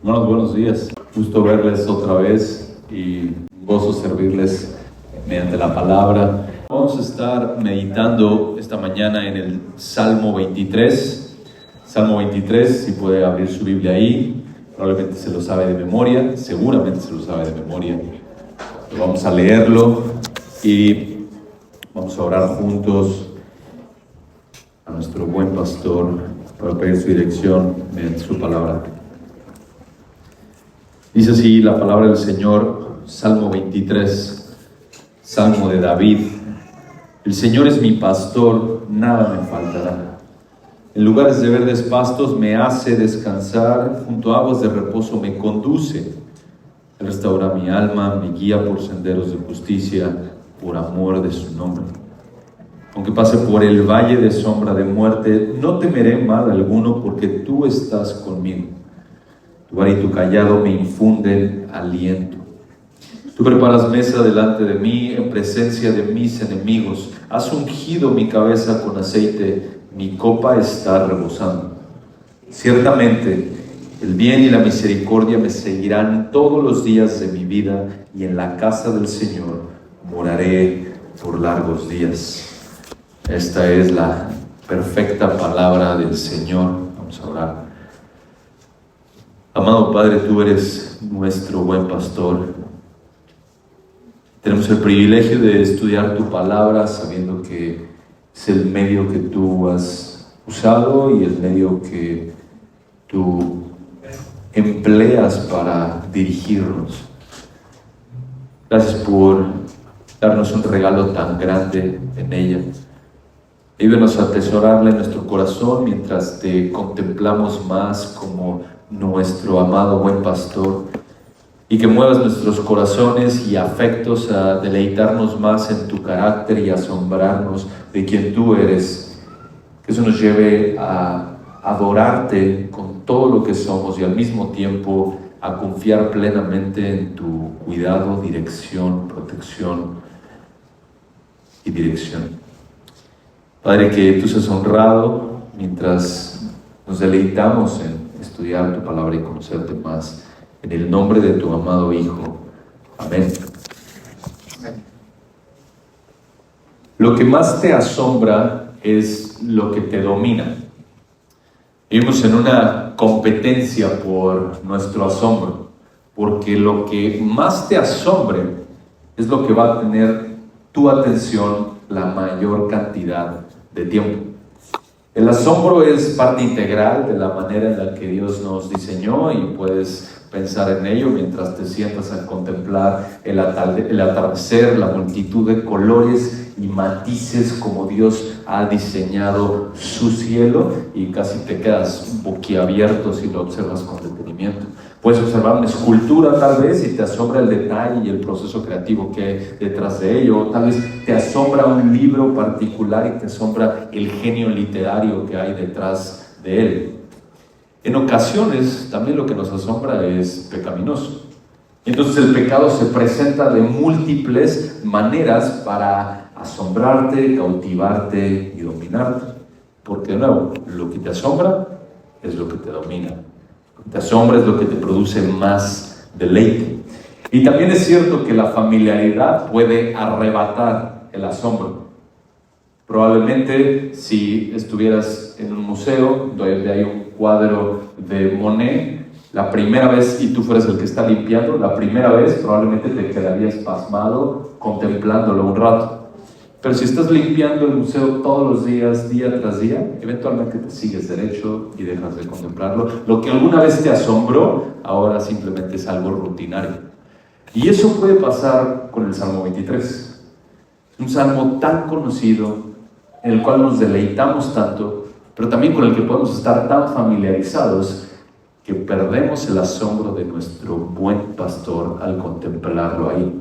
Hermanos, buenos días. Gusto verles otra vez y un gozo servirles mediante la palabra. Vamos a estar meditando esta mañana en el Salmo 23. Salmo 23, si puede abrir su Biblia ahí. Probablemente se lo sabe de memoria, seguramente se lo sabe de memoria. Pero vamos a leerlo y vamos a orar juntos a nuestro buen pastor para pedir su dirección mediante su palabra. Dice así la palabra del Señor, Salmo 23, Salmo de David. El Señor es mi pastor, nada me faltará. En lugares de verdes pastos me hace descansar, junto a aguas de reposo me conduce. Él restaura mi alma, me guía por senderos de justicia, por amor de su nombre. Aunque pase por el valle de sombra de muerte, no temeré mal alguno, porque tú estás conmigo. Tu vara y tu callado me infunden aliento. Tú preparas mesa delante de mí, en presencia de mis enemigos. Has ungido mi cabeza con aceite, mi copa está rebosando. Ciertamente, el bien y la misericordia me seguirán todos los días de mi vida, y en la casa del Señor moraré por largos días. Esta es la perfecta palabra del Señor. Vamos a orar. Amado Padre, tú eres nuestro buen pastor. Tenemos el privilegio de estudiar tu palabra sabiendo que es el medio que tú has usado y el medio que tú empleas para dirigirnos. Gracias por darnos un regalo tan grande en ella. Ayúdanos a atesorarla en nuestro corazón mientras te contemplamos más como nuestro amado buen pastor, y que muevas nuestros corazones y afectos a deleitarnos más en tu carácter y asombrarnos de quien tú eres. Que eso nos lleve a adorarte con todo lo que somos y al mismo tiempo a confiar plenamente en tu cuidado, dirección, protección y dirección. Padre, que tú seas honrado mientras nos deleitamos en estudiar tu palabra y conocerte más. En el nombre de tu amado Hijo. Amén. Lo que más te asombra es lo que te domina. Vivimos en una competencia por nuestro asombro, porque lo que más te asombre es lo que va a tener tu atención la mayor cantidad de tiempo. El asombro es parte integral de la manera en la que Dios nos diseñó, y puedes pensar en ello mientras te sientas a contemplar el atardecer, la multitud de colores y matices como Dios ha diseñado su cielo, y casi te quedas boquiabierto si lo observas con detenimiento. Puedes observar una escultura tal vez y te asombra el detalle y el proceso creativo que hay detrás de ello. O tal vez te asombra un libro particular y te asombra el genio literario que hay detrás de él. En ocasiones también lo que nos asombra es pecaminoso. Entonces el pecado se presenta de múltiples maneras para asombrarte, cautivarte y dominarte. Porque de nuevo, lo que te asombra es lo que te domina. Te asombra es lo que te produce más deleite. Y también es cierto que la familiaridad puede arrebatar el asombro. Probablemente si estuvieras en un museo donde hay un cuadro de Monet, la primera vez, y tú fueras el que está limpiando, la primera vez probablemente te quedarías pasmado contemplándolo un rato. Pero si estás limpiando el museo todos los días, día tras día, eventualmente te sigues derecho y dejas de contemplarlo. Lo que alguna vez te asombró, ahora simplemente es algo rutinario. Y eso puede pasar con el Salmo 23. Es un salmo tan conocido, en el cual nos deleitamos tanto, pero también con el que podemos estar tan familiarizados que perdemos el asombro de nuestro buen pastor al contemplarlo ahí.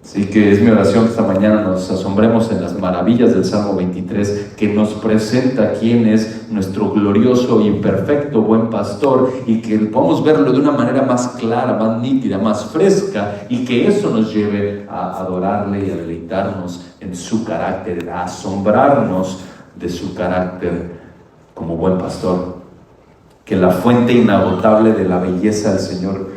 Así que es mi oración que esta mañana nos asombremos en las maravillas del Salmo 23, que nos presenta quién es nuestro glorioso y perfecto buen pastor, y que podamos verlo de una manera más clara, más nítida, más fresca, y que eso nos lleve a adorarle y a deleitarnos en su carácter, a asombrarnos de su carácter como buen pastor. que la fuente inagotable de la belleza del Señor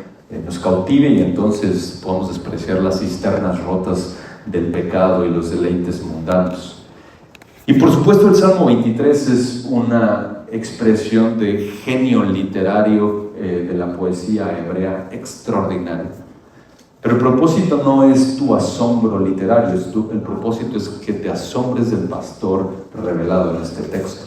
nos cautive y entonces podamos despreciar las cisternas rotas del pecado y los deleites mundanos. Y por supuesto el Salmo 23 es una expresión de genio literario de la poesía hebrea extraordinaria. Pero el propósito no es tu asombro literario, el propósito es que te asombres del pastor revelado en este texto.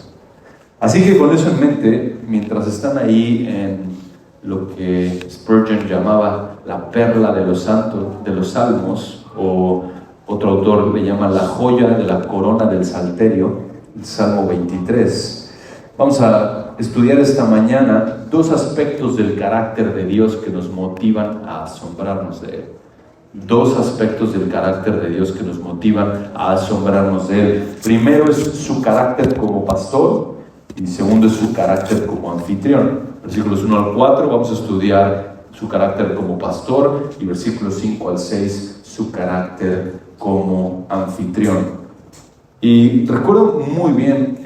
Así que con eso en mente, mientras están ahí en lo que Spurgeon llamaba la perla de los santos, de los salmos, o otro autor le llama la joya de la corona del salterio, el Salmo 23, vamos a estudiar esta mañana dos aspectos del carácter de Dios que nos motivan a asombrarnos de Él. Dos aspectos del carácter de Dios que nos motivan a asombrarnos de Él. Primero es su carácter como pastor y segundo es su carácter como anfitrión. Versículos 1 al 4 vamos a estudiar su carácter como pastor y versículos 5 al 6 su carácter como anfitrión. Y recuerdo muy bien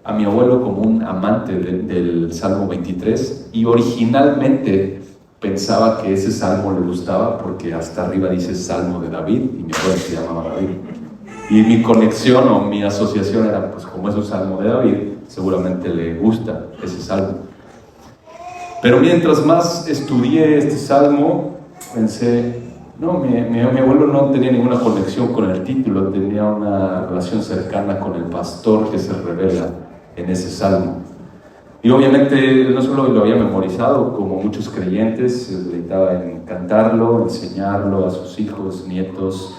a mi abuelo como un amante del Salmo 23 y originalmente pensaba que ese salmo le gustaba porque hasta arriba dice Salmo de David y mi abuelo se llamaba David. Y mi conexión o mi asociación era, pues como es un Salmo de David, seguramente le gusta ese salmo. Pero mientras más estudié este salmo, pensé, no, mi abuelo no tenía ninguna conexión con el título, tenía una relación cercana con el pastor que se revela en ese salmo. Y obviamente no solo lo había memorizado, como muchos creyentes, se deleitaba en cantarlo, enseñarlo a sus hijos, nietos.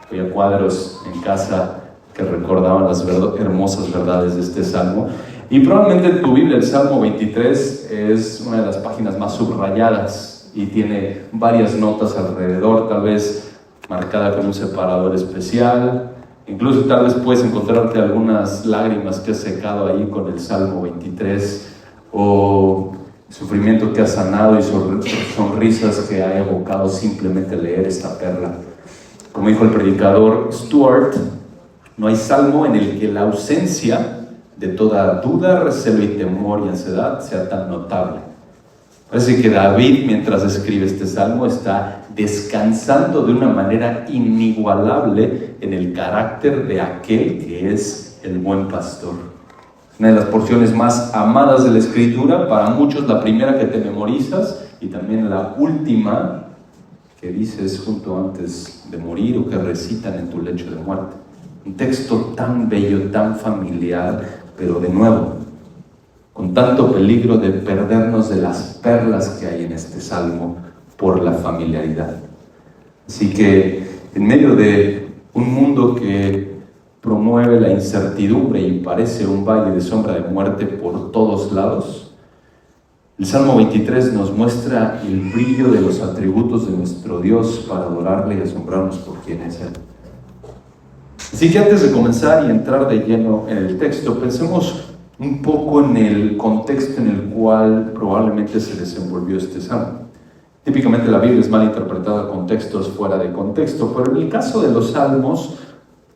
Había cuadros en casa que recordaban las hermosas verdades de este salmo. Y probablemente tu Biblia, el Salmo 23, es una de las páginas más subrayadas y tiene varias notas alrededor, tal vez marcada con un separador especial. Incluso tal vez puedes encontrarte algunas lágrimas que has secado ahí con el Salmo 23 o sufrimiento que has sanado y sonrisas que ha evocado simplemente leer esta perla. Como dijo el predicador Stuart, no hay salmo en el que la ausencia de toda duda, recelo y temor y ansiedad sea tan notable. Parece que David, mientras escribe este salmo, está descansando de una manera inigualable en el carácter de aquel que es el buen pastor. Una de las porciones más amadas de la Escritura, para muchos la primera que te memorizas y también la última que dices junto antes de morir o que recitan en tu lecho de muerte. Un texto tan bello, tan familiar, pero de nuevo, con tanto peligro de perdernos de las perlas que hay en este salmo por la familiaridad. Así que en medio de un mundo que promueve la incertidumbre y parece un valle de sombra de muerte por todos lados, el Salmo 23 nos muestra el brillo de los atributos de nuestro Dios para adorarle y asombrarnos por quién es Él. Así que antes de comenzar y entrar de lleno en el texto, pensemos un poco en el contexto en el cual probablemente se desenvolvió este salmo. Típicamente la Biblia es mal interpretada con textos fuera de contexto, pero en el caso de los salmos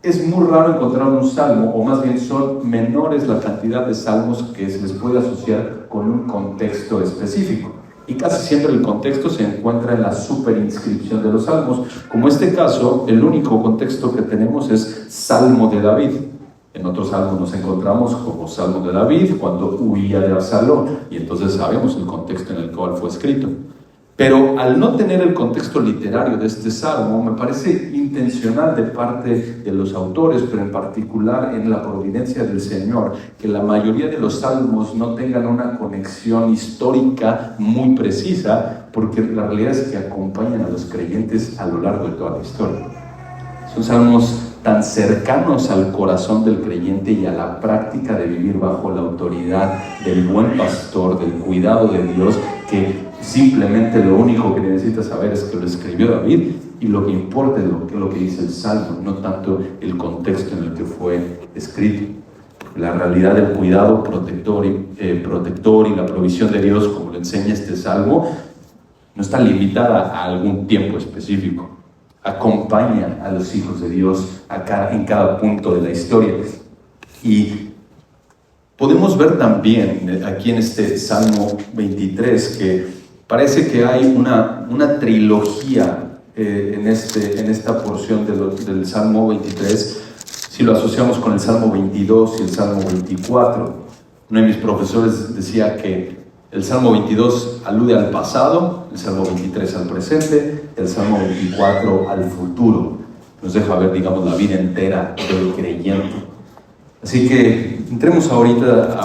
es muy raro encontrar un salmo, o más bien son menores la cantidad de salmos que se les puede asociar con un contexto específico. Y casi siempre el contexto se encuentra en la superinscripción de los salmos. Como este caso, el único contexto que tenemos es Salmo de David. En otros salmos nos encontramos como Salmo de David cuando huía de Absalón, y entonces sabemos el contexto en el cual fue escrito. Pero al no tener el contexto literario de este salmo, me parece intencional de parte de los autores, pero en particular en la providencia del Señor, que la mayoría de los salmos no tengan una conexión histórica muy precisa, porque la realidad es que acompañan a los creyentes a lo largo de toda la historia. Son salmos tan cercanos al corazón del creyente y a la práctica de vivir bajo la autoridad del buen pastor, del cuidado de Dios, que simplemente lo único que necesitas saber es que lo escribió David y lo que importa es lo que dice el Salmo, no tanto el contexto en el que fue escrito. La realidad del cuidado protector y la provisión de Dios, como lo enseña este Salmo, no está limitada a algún tiempo específico. Acompaña a los hijos de Dios en cada punto de la historia. Y Podemos ver también aquí en este Salmo 23 que parece que hay una trilogía en esta porción del Salmo 23, si lo asociamos con el Salmo 22 y el Salmo 24. Uno de mis profesores decía que el Salmo 22 alude al pasado, el Salmo 23 al presente, el Salmo 24 al futuro. Nos deja ver, digamos, la vida entera del creyente. Así que entremos ahorita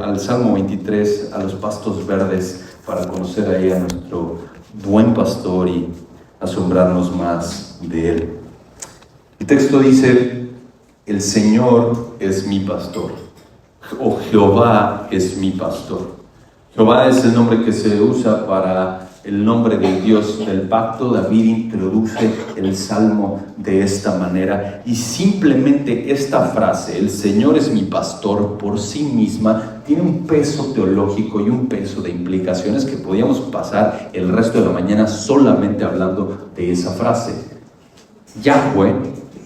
al Salmo 23, a los pastos verdes, para conocer ahí a nuestro buen pastor y asombrarnos más de él. El texto dice: el Señor es mi pastor, o Jehová es mi pastor. Jehová es el nombre que se usa para el nombre del Dios del pacto. David introduce el Salmo de esta manera, y simplemente esta frase, el Señor es mi pastor, por sí misma tiene un peso teológico y un peso de implicaciones que podíamos pasar el resto de la mañana solamente hablando de esa frase. Yahweh,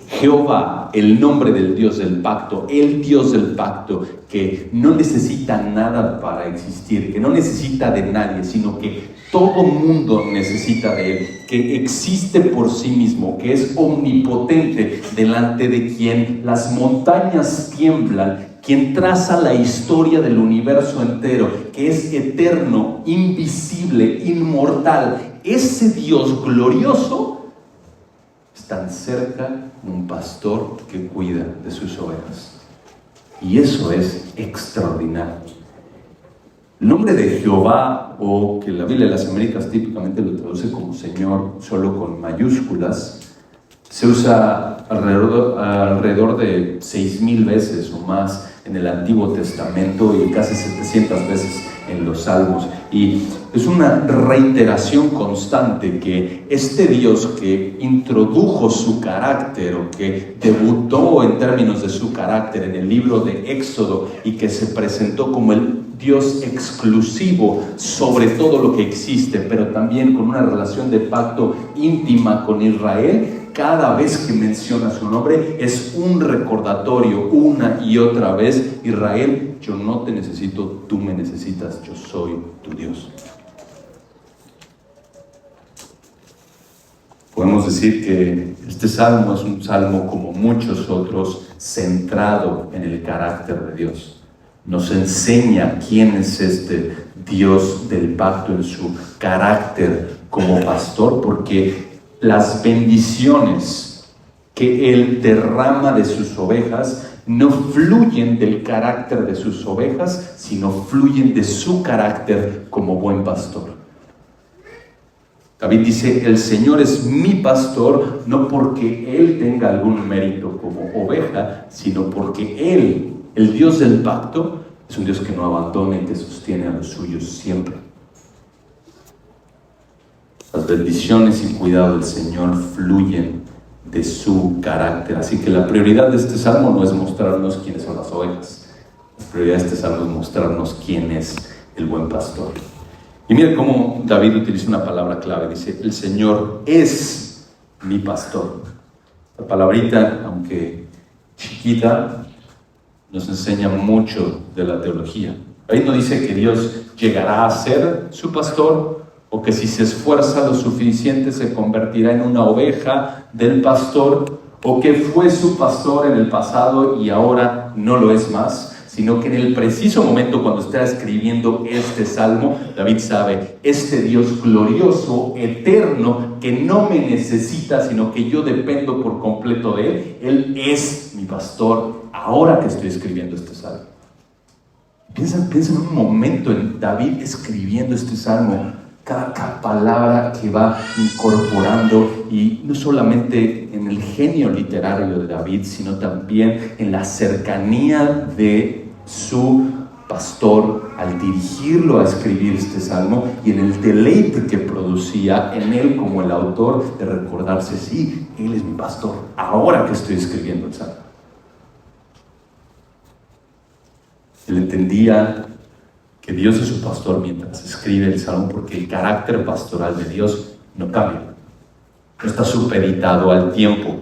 Jehová, el nombre del Dios del pacto, el Dios del pacto que no necesita nada para existir, que no necesita de nadie, sino que todo mundo necesita de él, que existe por sí mismo, que es omnipotente, delante de quien las montañas tiemblan, quien traza la historia del universo entero, que es eterno, invisible, inmortal. Ese Dios glorioso es tan cerca como un pastor que cuida de sus ovejas. Y eso es extraordinario. El nombre de Jehová, o que la Biblia de las Américas típicamente lo traduce como Señor, solo con mayúsculas, se usa alrededor de 6,000 veces o más en el Antiguo Testamento y casi 700 veces en los Salmos. Y es una reiteración constante que este Dios que introdujo su carácter, o que debutó en términos de su carácter en el libro de Éxodo, y que se presentó como el Dios exclusivo sobre todo lo que existe, pero también con una relación de pacto íntima con Israel, cada vez que menciona su nombre es un recordatorio una y otra vez: Israel, yo no te necesito, tú me necesitas, yo soy tu Dios. Podemos decir que este salmo es un salmo, como muchos otros, centrado en el carácter de Dios. Nos enseña quién es este Dios del pacto en su carácter como pastor, porque las bendiciones que Él derrama de sus ovejas no fluyen del carácter de sus ovejas, sino fluyen de su carácter como buen pastor. David dice: el Señor es mi pastor, no porque Él tenga algún mérito como oveja, sino porque Él, el Dios del pacto, es un Dios que no abandona y que sostiene a los suyos siempre. Las bendiciones y cuidado del Señor fluyen de su carácter. Así que la prioridad de este salmo no es mostrarnos quiénes son las ovejas. La prioridad de este salmo es mostrarnos quién es el buen pastor. Y mira cómo David utiliza una palabra clave. Dice: el Señor es mi pastor. La palabrita, aunque chiquita, nos enseña mucho de la teología. Ahí no dice que Dios llegará a ser su pastor, o que si se esfuerza lo suficiente se convertirá en una oveja del pastor, o que fue su pastor en el pasado y ahora no lo es más, sino que en el preciso momento cuando está escribiendo este salmo, David sabe: este Dios glorioso, eterno, que no me necesita, sino que yo dependo por completo de Él es mi pastor ahora que estoy escribiendo este salmo. Piensa en un momento en David escribiendo este salmo, cada palabra que va incorporando, y no solamente en el genio literario de David, sino también en la cercanía de su pastor al dirigirlo a escribir este salmo, y en el deleite que producía en él como el autor de recordarse: sí, Él es mi pastor ahora que estoy escribiendo el salmo. Él entendía que Dios es su pastor mientras escribe el salmo, porque el carácter pastoral de Dios no cambia. No está supeditado al tiempo,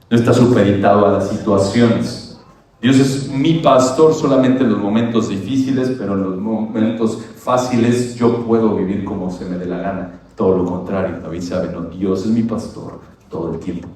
no está supeditado a las situaciones. Dios es mi pastor solamente en los momentos difíciles, pero en los momentos fáciles yo puedo vivir como se me dé la gana. Todo lo contrario, David sabe, no, Dios es mi pastor todo el tiempo.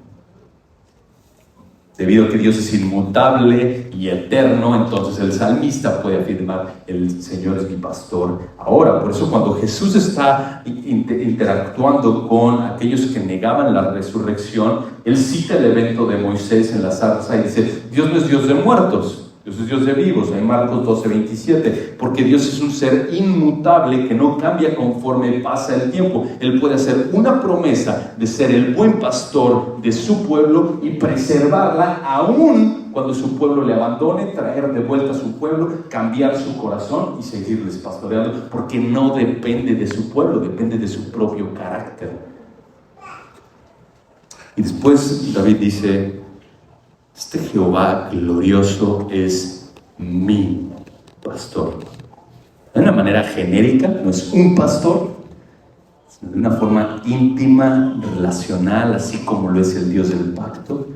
Debido a que Dios es inmutable y eterno, entonces el salmista puede afirmar, el Señor es mi pastor ahora. Por eso cuando Jesús está interactuando con aquellos que negaban la resurrección, Él cita el evento de Moisés en la zarza y dice, Dios no es Dios de muertos, Dios es Dios de vivos, en Marcos 12:27, porque Dios es un ser inmutable que no cambia conforme pasa el tiempo. Él puede hacer una promesa de ser el buen pastor de su pueblo y preservarla aún cuando su pueblo le abandone, traer de vuelta a su pueblo, cambiar su corazón y seguirles pastoreando, porque no depende de su pueblo, depende de su propio carácter. Y después David dice, este Jehová glorioso es mi pastor. De una manera genérica, no es un pastor, sino de una forma íntima, relacional, así como lo es el Dios del pacto.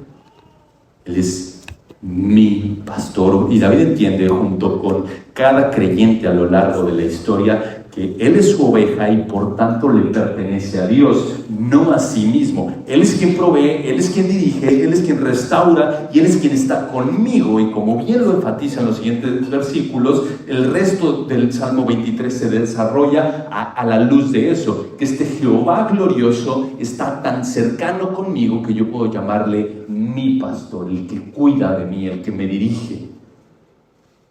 Él es mi pastor. Y David entiende, junto con cada creyente a lo largo de la historia, que Él es su oveja y por tanto le pertenece a Dios, no a sí mismo. Él es quien provee, Él es quien dirige, Él es quien restaura y Él es quien está conmigo. Y como bien lo enfatiza en los siguientes versículos, el resto del Salmo 23 se desarrolla a la luz de eso, que este Jehová glorioso está tan cercano conmigo que yo puedo llamarle mi pastor, el que cuida de mí, el que me dirige.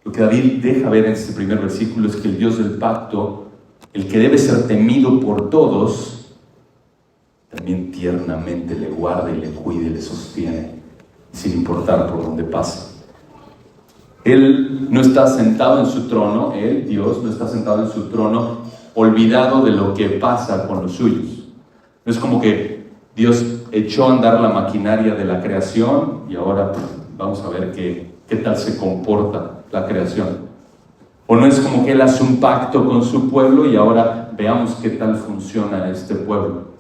Lo que David deja ver en este primer versículo es que el Dios del pacto, el que debe ser temido por todos, también tiernamente le guarda y le cuida y le sostiene, sin importar por dónde pase. Él no está sentado en su trono, Él, Dios, no está sentado en su trono olvidado de lo que pasa con los suyos. No es como que Dios echó a andar la maquinaria de la creación y ahora vamos a ver qué tal se comporta la creación. O no es como que Él hace un pacto con su pueblo y ahora veamos qué tal funciona este pueblo.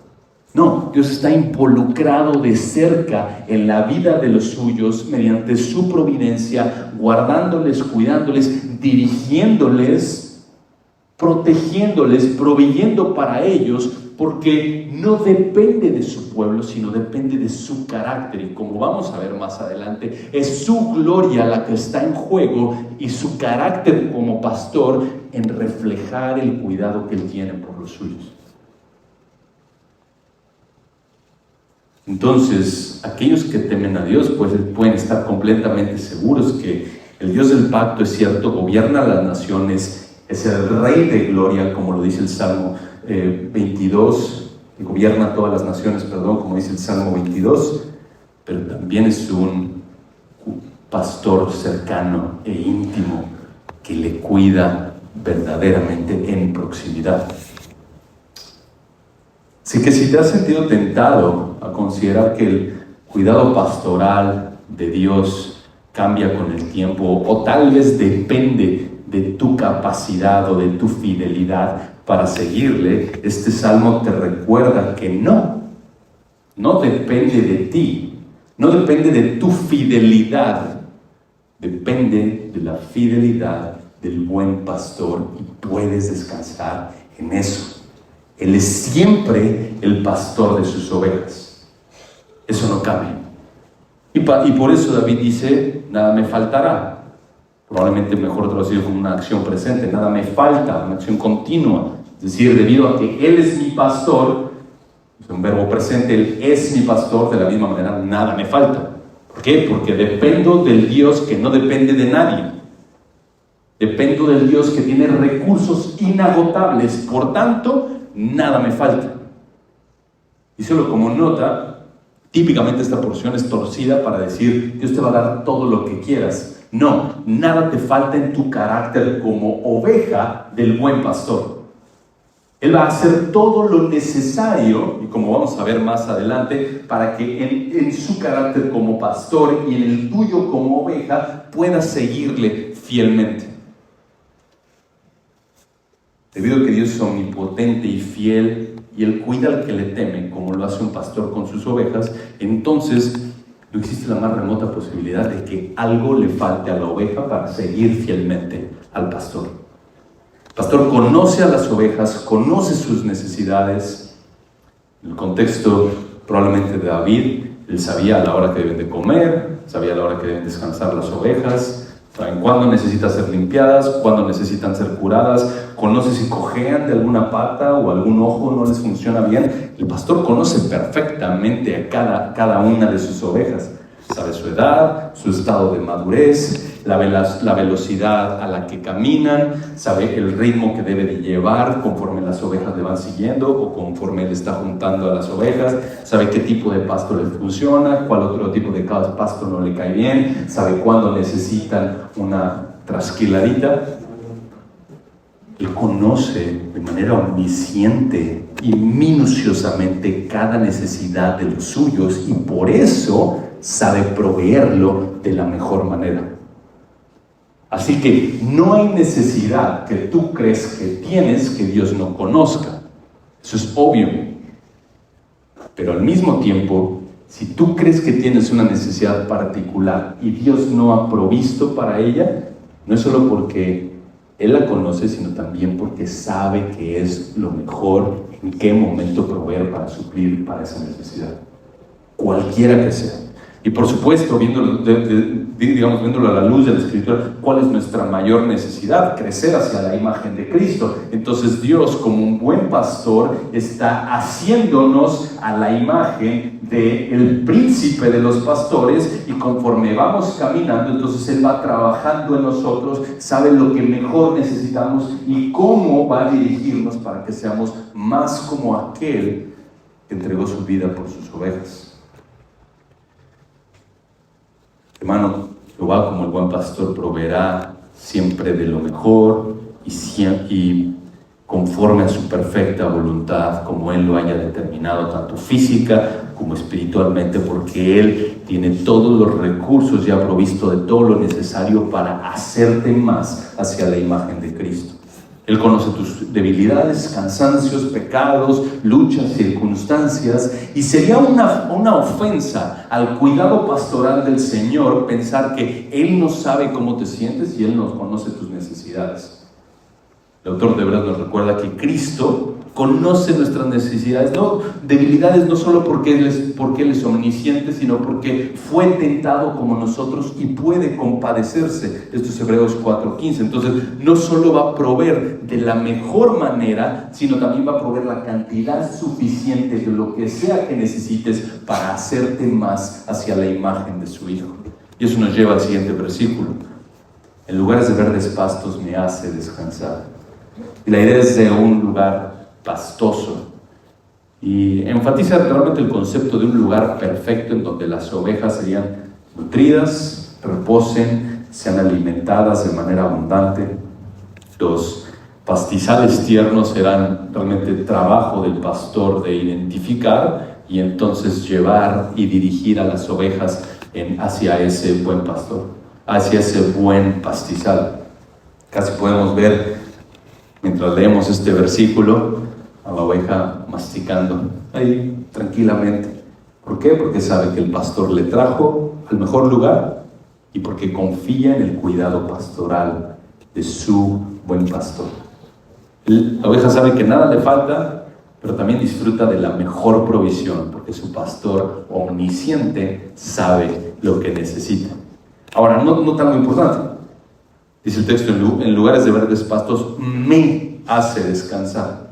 No, Dios está involucrado de cerca en la vida de los suyos mediante su providencia, guardándoles, cuidándoles, dirigiéndoles, protegiéndoles, proveyendo para ellos, porque no depende de su pueblo, sino depende de su carácter. Y como vamos a ver más adelante, es su gloria la que está en juego y su carácter como pastor en reflejar el cuidado que Él tiene por los suyos. Entonces, aquellos que temen a Dios pues pueden estar completamente seguros que el Dios del pacto, es cierto, gobierna las naciones, es el Rey de gloria, como lo dice el Salmo 22, que gobierna todas las naciones, como dice el Salmo 22, pero también es un pastor cercano e íntimo que le cuida verdaderamente en proximidad. Así que si te has sentido tentado a considerar que el cuidado pastoral de Dios cambia con el tiempo, o tal vez depende de tu capacidad o de tu fidelidad para seguirle, este salmo te recuerda que no depende de ti, no depende de tu fidelidad, depende de la fidelidad del buen pastor y puedes descansar en eso. Él es siempre el pastor de sus ovejas. Eso no cambia. Y por eso David dice, nada me faltará. Probablemente mejor traducido como una acción presente, nada me falta, una acción continua. Es decir, debido a que Él es mi pastor, es un verbo presente, Él es mi pastor, de la misma manera nada me falta. ¿Por qué? Porque dependo del Dios que no depende de nadie. Dependo del Dios que tiene recursos inagotables, por tanto, nada me falta. Y solo como nota, típicamente esta porción es torcida para decir, Dios te va a dar todo lo que quieras. No, nada te falta en tu carácter como oveja del buen pastor. Él va a hacer todo lo necesario, y como vamos a ver más adelante, para que en su carácter como pastor y en el tuyo como oveja puedas seguirle fielmente. Debido a que Dios es omnipotente y fiel, y Él cuida al que le teme, como lo hace un pastor con sus ovejas, entonces no existe la más remota posibilidad de que algo le falte a la oveja para seguir fielmente al pastor. El pastor conoce a las ovejas, conoce sus necesidades. En el contexto probablemente de David, él sabía a la hora que deben de comer, sabía a la hora que deben descansar las ovejas, saben cuándo necesitan ser limpiadas, cuándo necesitan ser curadas, conoce si cojean de alguna pata o algún ojo no les funciona bien. El pastor conoce perfectamente a cada una de sus ovejas. Sabe su edad, su estado de madurez, la velocidad a la que caminan, sabe el ritmo que debe de llevar conforme las ovejas le van siguiendo o conforme él está juntando a las ovejas, sabe qué tipo de pasto le funciona, cuál otro tipo de pasto no le cae bien, sabe cuándo necesitan una trasquiladita. Él conoce de manera omnisciente y minuciosamente cada necesidad de los suyos y por eso sabe proveerlo de la mejor manera. Así que no hay necesidad que tú crees que tienes que Dios no conozca. Eso es obvio. Pero al mismo tiempo, si tú crees que tienes una necesidad particular y Dios no ha provisto para ella, no es solo porque Él la conoce, sino también porque sabe que es lo mejor en qué momento proveer para suplir para esa necesidad, cualquiera que sea. Y por supuesto, viéndolo a la luz de la Escritura, ¿cuál es nuestra mayor necesidad? Crecer hacia la imagen de Cristo. Entonces Dios, como un buen pastor, está haciéndonos a la imagen del príncipe de los pastores, y conforme vamos caminando, entonces Él va trabajando en nosotros, sabe lo que mejor necesitamos y cómo va a dirigirnos para que seamos más como aquel que entregó su vida por sus ovejas. Hermano, Jehová como el buen pastor proveerá siempre de lo mejor y conforme a su perfecta voluntad, como Él lo haya determinado, tanto física como espiritualmente, porque Él tiene todos los recursos ya provisto de todo lo necesario para hacerte más hacia la imagen de Cristo. Él conoce tus debilidades, cansancios, pecados, luchas, circunstancias, y sería una ofensa al cuidado pastoral del Señor pensar que Él no sabe cómo te sientes y Él no conoce tus necesidades. El autor de Hebreos nos recuerda que Cristo conoce nuestras necesidades, debilidades, no solo porque Él es omnisciente, sino porque fue tentado como nosotros y puede compadecerse. Esto es Hebreos 4:15. Entonces, no solo va a proveer de la mejor manera, sino también va a proveer la cantidad suficiente de lo que sea que necesites para hacerte más hacia la imagen de su Hijo. Y eso nos lleva al siguiente versículo. En lugares de verdes pastos me hace descansar. Y la idea es de un lugar pastoso, y enfatiza realmente el concepto de un lugar perfecto en donde las ovejas serían nutridas, reposen, sean alimentadas de manera abundante. Los pastizales tiernos serán realmente trabajo del pastor de identificar y entonces llevar y dirigir a las ovejas hacia ese buen pastor, hacia ese buen pastizal. Casi podemos ver, mientras leemos este versículo, a la oveja masticando ahí tranquilamente. ¿Por qué? Porque sabe que el pastor le trajo al mejor lugar y porque confía en el cuidado pastoral de su buen pastor. La oveja sabe que nada le falta, pero también disfruta de la mejor provisión porque su pastor omnisciente sabe lo que necesita. Ahora, no tan importante. Dice el texto, en lugares de verdes pastos me hace descansar.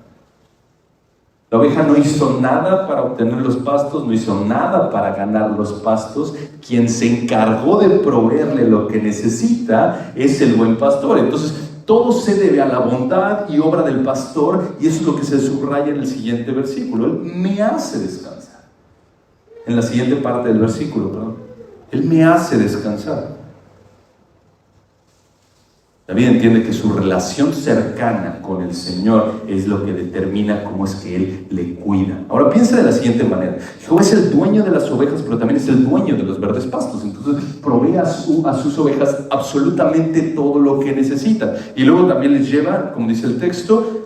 La oveja no hizo nada para obtener los pastos, no hizo nada para ganar los pastos. Quien se encargó de proveerle lo que necesita es el buen pastor. Entonces, todo se debe a la bondad y obra del pastor, y eso es lo que se subraya en el siguiente versículo. Él me hace descansar. En la siguiente parte del versículo, perdón. Él me hace descansar. David entiende que su relación cercana con el Señor es lo que determina cómo es que Él le cuida. Ahora piensa de la siguiente manera. Jehová es el dueño de las ovejas, pero también es el dueño de los verdes pastos. Entonces provee a sus ovejas absolutamente todo lo que necesitan. Y luego también les lleva, como dice el texto,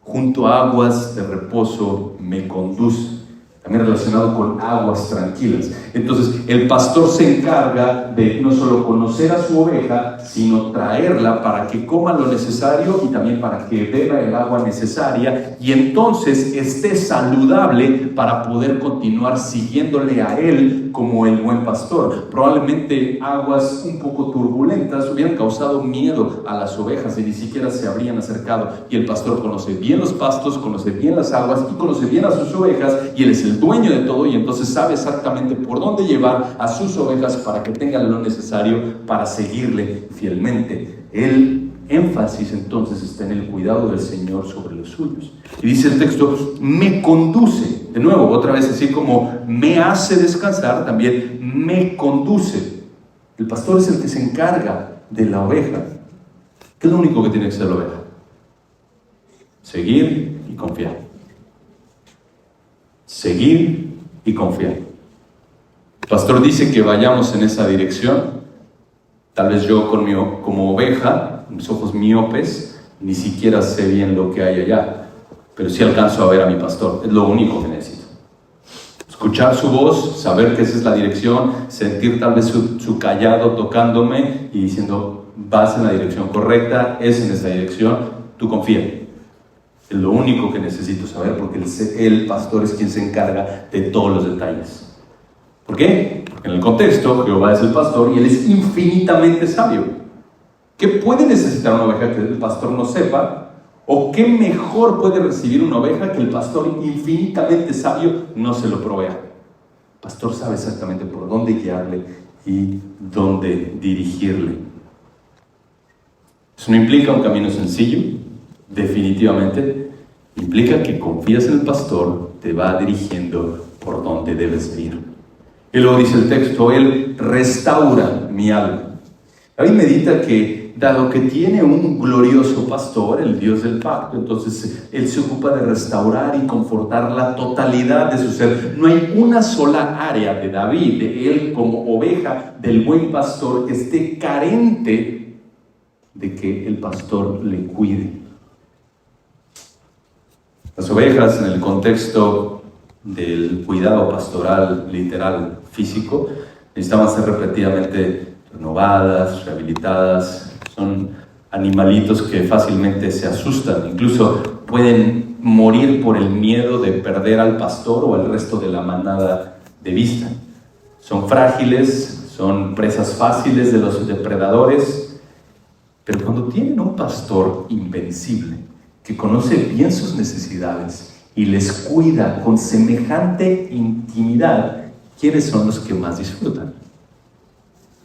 junto a aguas de reposo me conduce. también relacionado con aguas tranquilas. Entonces, el pastor se encarga de no solo conocer a su oveja, sino traerla para que coma lo necesario y también para que beba el agua necesaria y entonces esté saludable para poder continuar siguiéndole a él como el buen pastor. Probablemente aguas un poco turbulentas hubieran causado miedo a las ovejas y ni siquiera se habrían acercado. Y el pastor conoce bien los pastos, conoce bien las aguas y conoce bien a sus ovejas y él es el dueño de todo y entonces sabe exactamente por dónde llevar a sus ovejas para que tengan lo necesario para seguirle fielmente. El énfasis entonces está en el cuidado del Señor sobre los suyos. Y dice el texto, me conduce. De nuevo, otra vez así como me hace descansar, también me conduce. El pastor es el que se encarga de la oveja. ¿Qué es lo único que tiene que hacer la oveja? Seguir y confiar. Seguir y confiar. El pastor dice que vayamos en esa dirección. Tal vez yo como oveja, mis ojos miopes, ni siquiera sé bien lo que hay allá, pero sí alcanzo a ver a mi pastor. Es lo único que necesito. Escuchar su voz, saber que esa es la dirección, sentir tal vez su callado tocándome y diciendo, vas en la dirección correcta, es en esa dirección, tú confía. Es lo único que necesito saber porque el pastor es quien se encarga de todos los detalles. ¿Por qué? Porque en el contexto Jehová es el pastor y él es infinitamente sabio. ¿Qué puede necesitar una oveja que el pastor no sepa? ¿O qué mejor puede recibir una oveja que el pastor infinitamente sabio no se lo provea? El pastor sabe exactamente por dónde guiarle y dónde dirigirle. Eso no implica un camino sencillo. Definitivamente implica que confías en el pastor, te va dirigiendo por donde debes ir. Y luego dice el texto, él restaura mi alma. David medita que dado que tiene un glorioso pastor, el Dios del pacto, entonces él se ocupa de restaurar y confortar la totalidad de su ser. No hay una sola área de David, de él como oveja del buen pastor, que esté carente de que el pastor le cuide. Las ovejas, en el contexto del cuidado pastoral literal físico, necesitaban ser repetidamente renovadas, rehabilitadas. Son animalitos que fácilmente se asustan, incluso pueden morir por el miedo de perder al pastor o al resto de la manada de vista. Son frágiles, son presas fáciles de los depredadores, pero cuando tienen un pastor invencible, que conoce bien sus necesidades y les cuida con semejante intimidad, ¿quiénes son los que más disfrutan?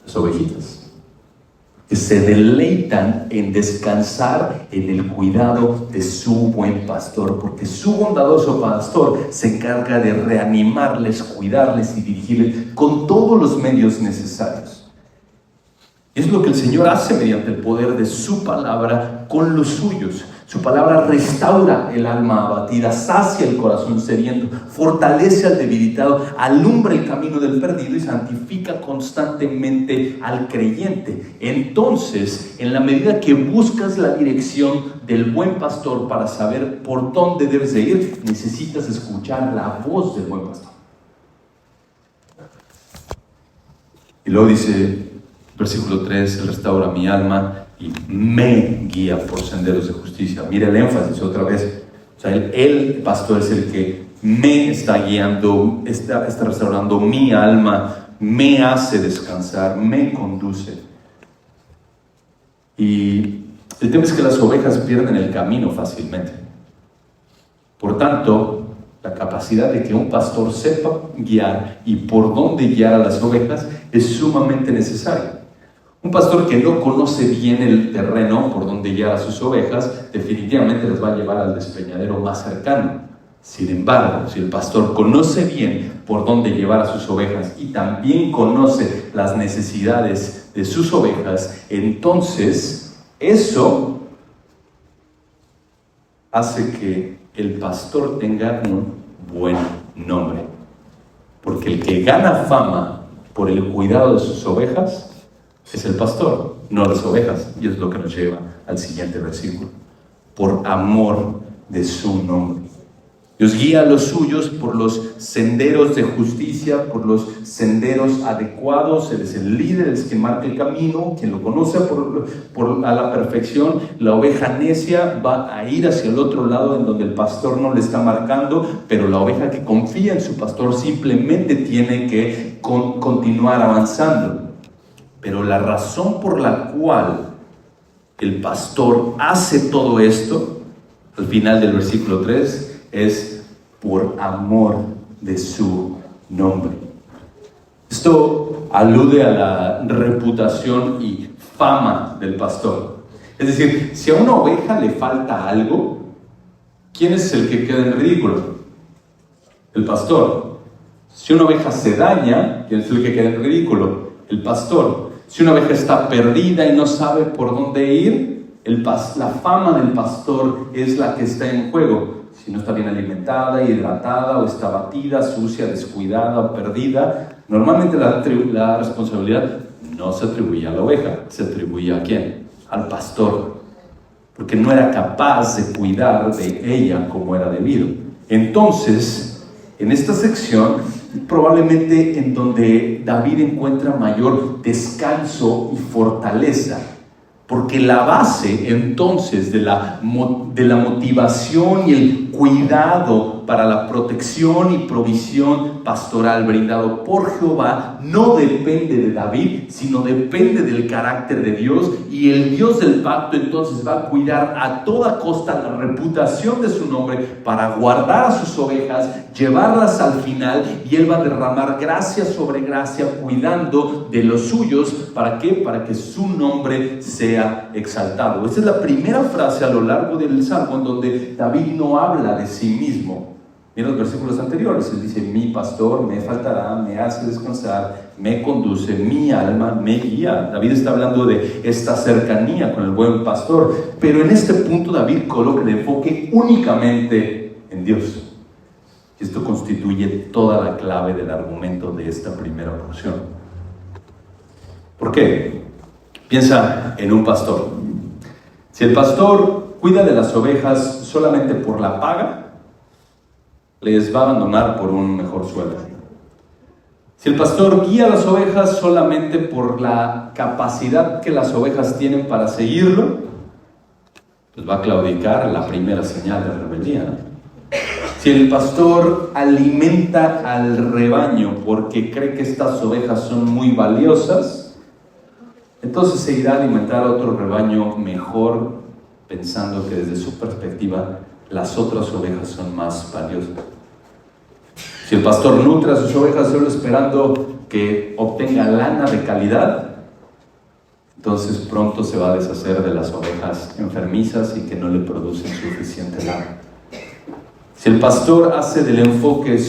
Las ovejitas, que se deleitan en descansar en el cuidado de su buen pastor, porque su bondadoso pastor se encarga de reanimarles, cuidarles y dirigirles con todos los medios necesarios. Es lo que el Señor hace mediante el poder de su palabra con los suyos. Su palabra restaura el alma abatida, sacia el corazón sediento, fortalece al debilitado, alumbra el camino del perdido y santifica constantemente al creyente. Entonces, en la medida que buscas la dirección del buen pastor para saber por dónde debes de ir, necesitas escuchar la voz del buen pastor. Y luego dice, versículo 3, Él restaura mi alma y me guía por senderos de justicia. Mira el énfasis otra vez. O sea, el pastor es el que me está guiando, está restaurando mi alma, me hace descansar, me conduce. Y el tema es que las ovejas pierden el camino fácilmente. Por tanto, la capacidad de que un pastor sepa guiar y por dónde guiar a las ovejas es sumamente necesaria. Un pastor que no conoce bien el terreno por donde guiar a sus ovejas, definitivamente les va a llevar al despeñadero más cercano. Sin embargo, si el pastor conoce bien por dónde llevar a sus ovejas y también conoce las necesidades de sus ovejas, entonces eso hace que el pastor tenga un buen nombre. Porque el que gana fama por el cuidado de sus ovejas es el pastor, no las ovejas. Y es lo que nos lleva al siguiente versículo. Por amor de su nombre. Dios guía a los suyos por los senderos de justicia, por los senderos adecuados. Él es el líder, es quien marca el camino, quien lo conoce a la perfección. La oveja necia va a ir hacia el otro lado en donde el pastor no le está marcando, pero la oveja que confía en su pastor simplemente tiene que continuar avanzando. Pero la razón por la cual el pastor hace todo esto, al final del versículo 3, es por amor de su nombre. Esto alude a la reputación y fama del pastor. Es decir, si a una oveja le falta algo, ¿quién es el que queda en ridículo? El pastor. Si una oveja se daña, ¿quién es el que queda en ridículo? El pastor. Si una oveja está perdida y no sabe por dónde ir, la fama del pastor es la que está en juego. Si no está bien alimentada, hidratada, o está batida, sucia, descuidada o perdida, normalmente la responsabilidad no se atribuye a la oveja, se atribuye ¿a quién? Al pastor, porque no era capaz de cuidar de ella como era debido. Entonces, en esta sección, probablemente en donde David encuentra mayor descanso y fortaleza, porque la base entonces de la motivación y el cuidado para la protección y provisión pastoral brindado por Jehová no depende de David, sino depende del carácter de Dios, y el Dios del pacto entonces va a cuidar a toda costa la reputación de su nombre para guardar a sus ovejas, llevarlas al final, y Él va a derramar gracia sobre gracia cuidando de los suyos. ¿Para qué? Para que su nombre sea exaltado. Esta es la primera frase a lo largo del Salmo en donde David no habla de sí mismo. Mira los versículos anteriores, él dice: mi pastor me faltará, me hace descansar, me conduce, mi alma me guía. David está hablando de esta cercanía con el buen pastor, pero en este punto David coloca el enfoque únicamente en Dios. Y esto constituye toda la clave del argumento de esta primera porción. ¿Por qué? Piensa en un pastor. Si el pastor cuida de las ovejas solamente por la paga, les va a abandonar por un mejor sueldo. Si el pastor guía a las ovejas solamente por la capacidad que las ovejas tienen para seguirlo, pues va a claudicar la primera señal de rebeldía, ¿no? Si el pastor alimenta al rebaño porque cree que estas ovejas son muy valiosas, entonces se irá a alimentar a otro rebaño mejor, pensando que desde su perspectiva las otras ovejas son más valiosas. Si el pastor nutre a sus ovejas solo esperando que obtenga lana de calidad, entonces pronto se va a deshacer de las ovejas enfermizas y que no le producen suficiente lana. Si el pastor hace del enfoque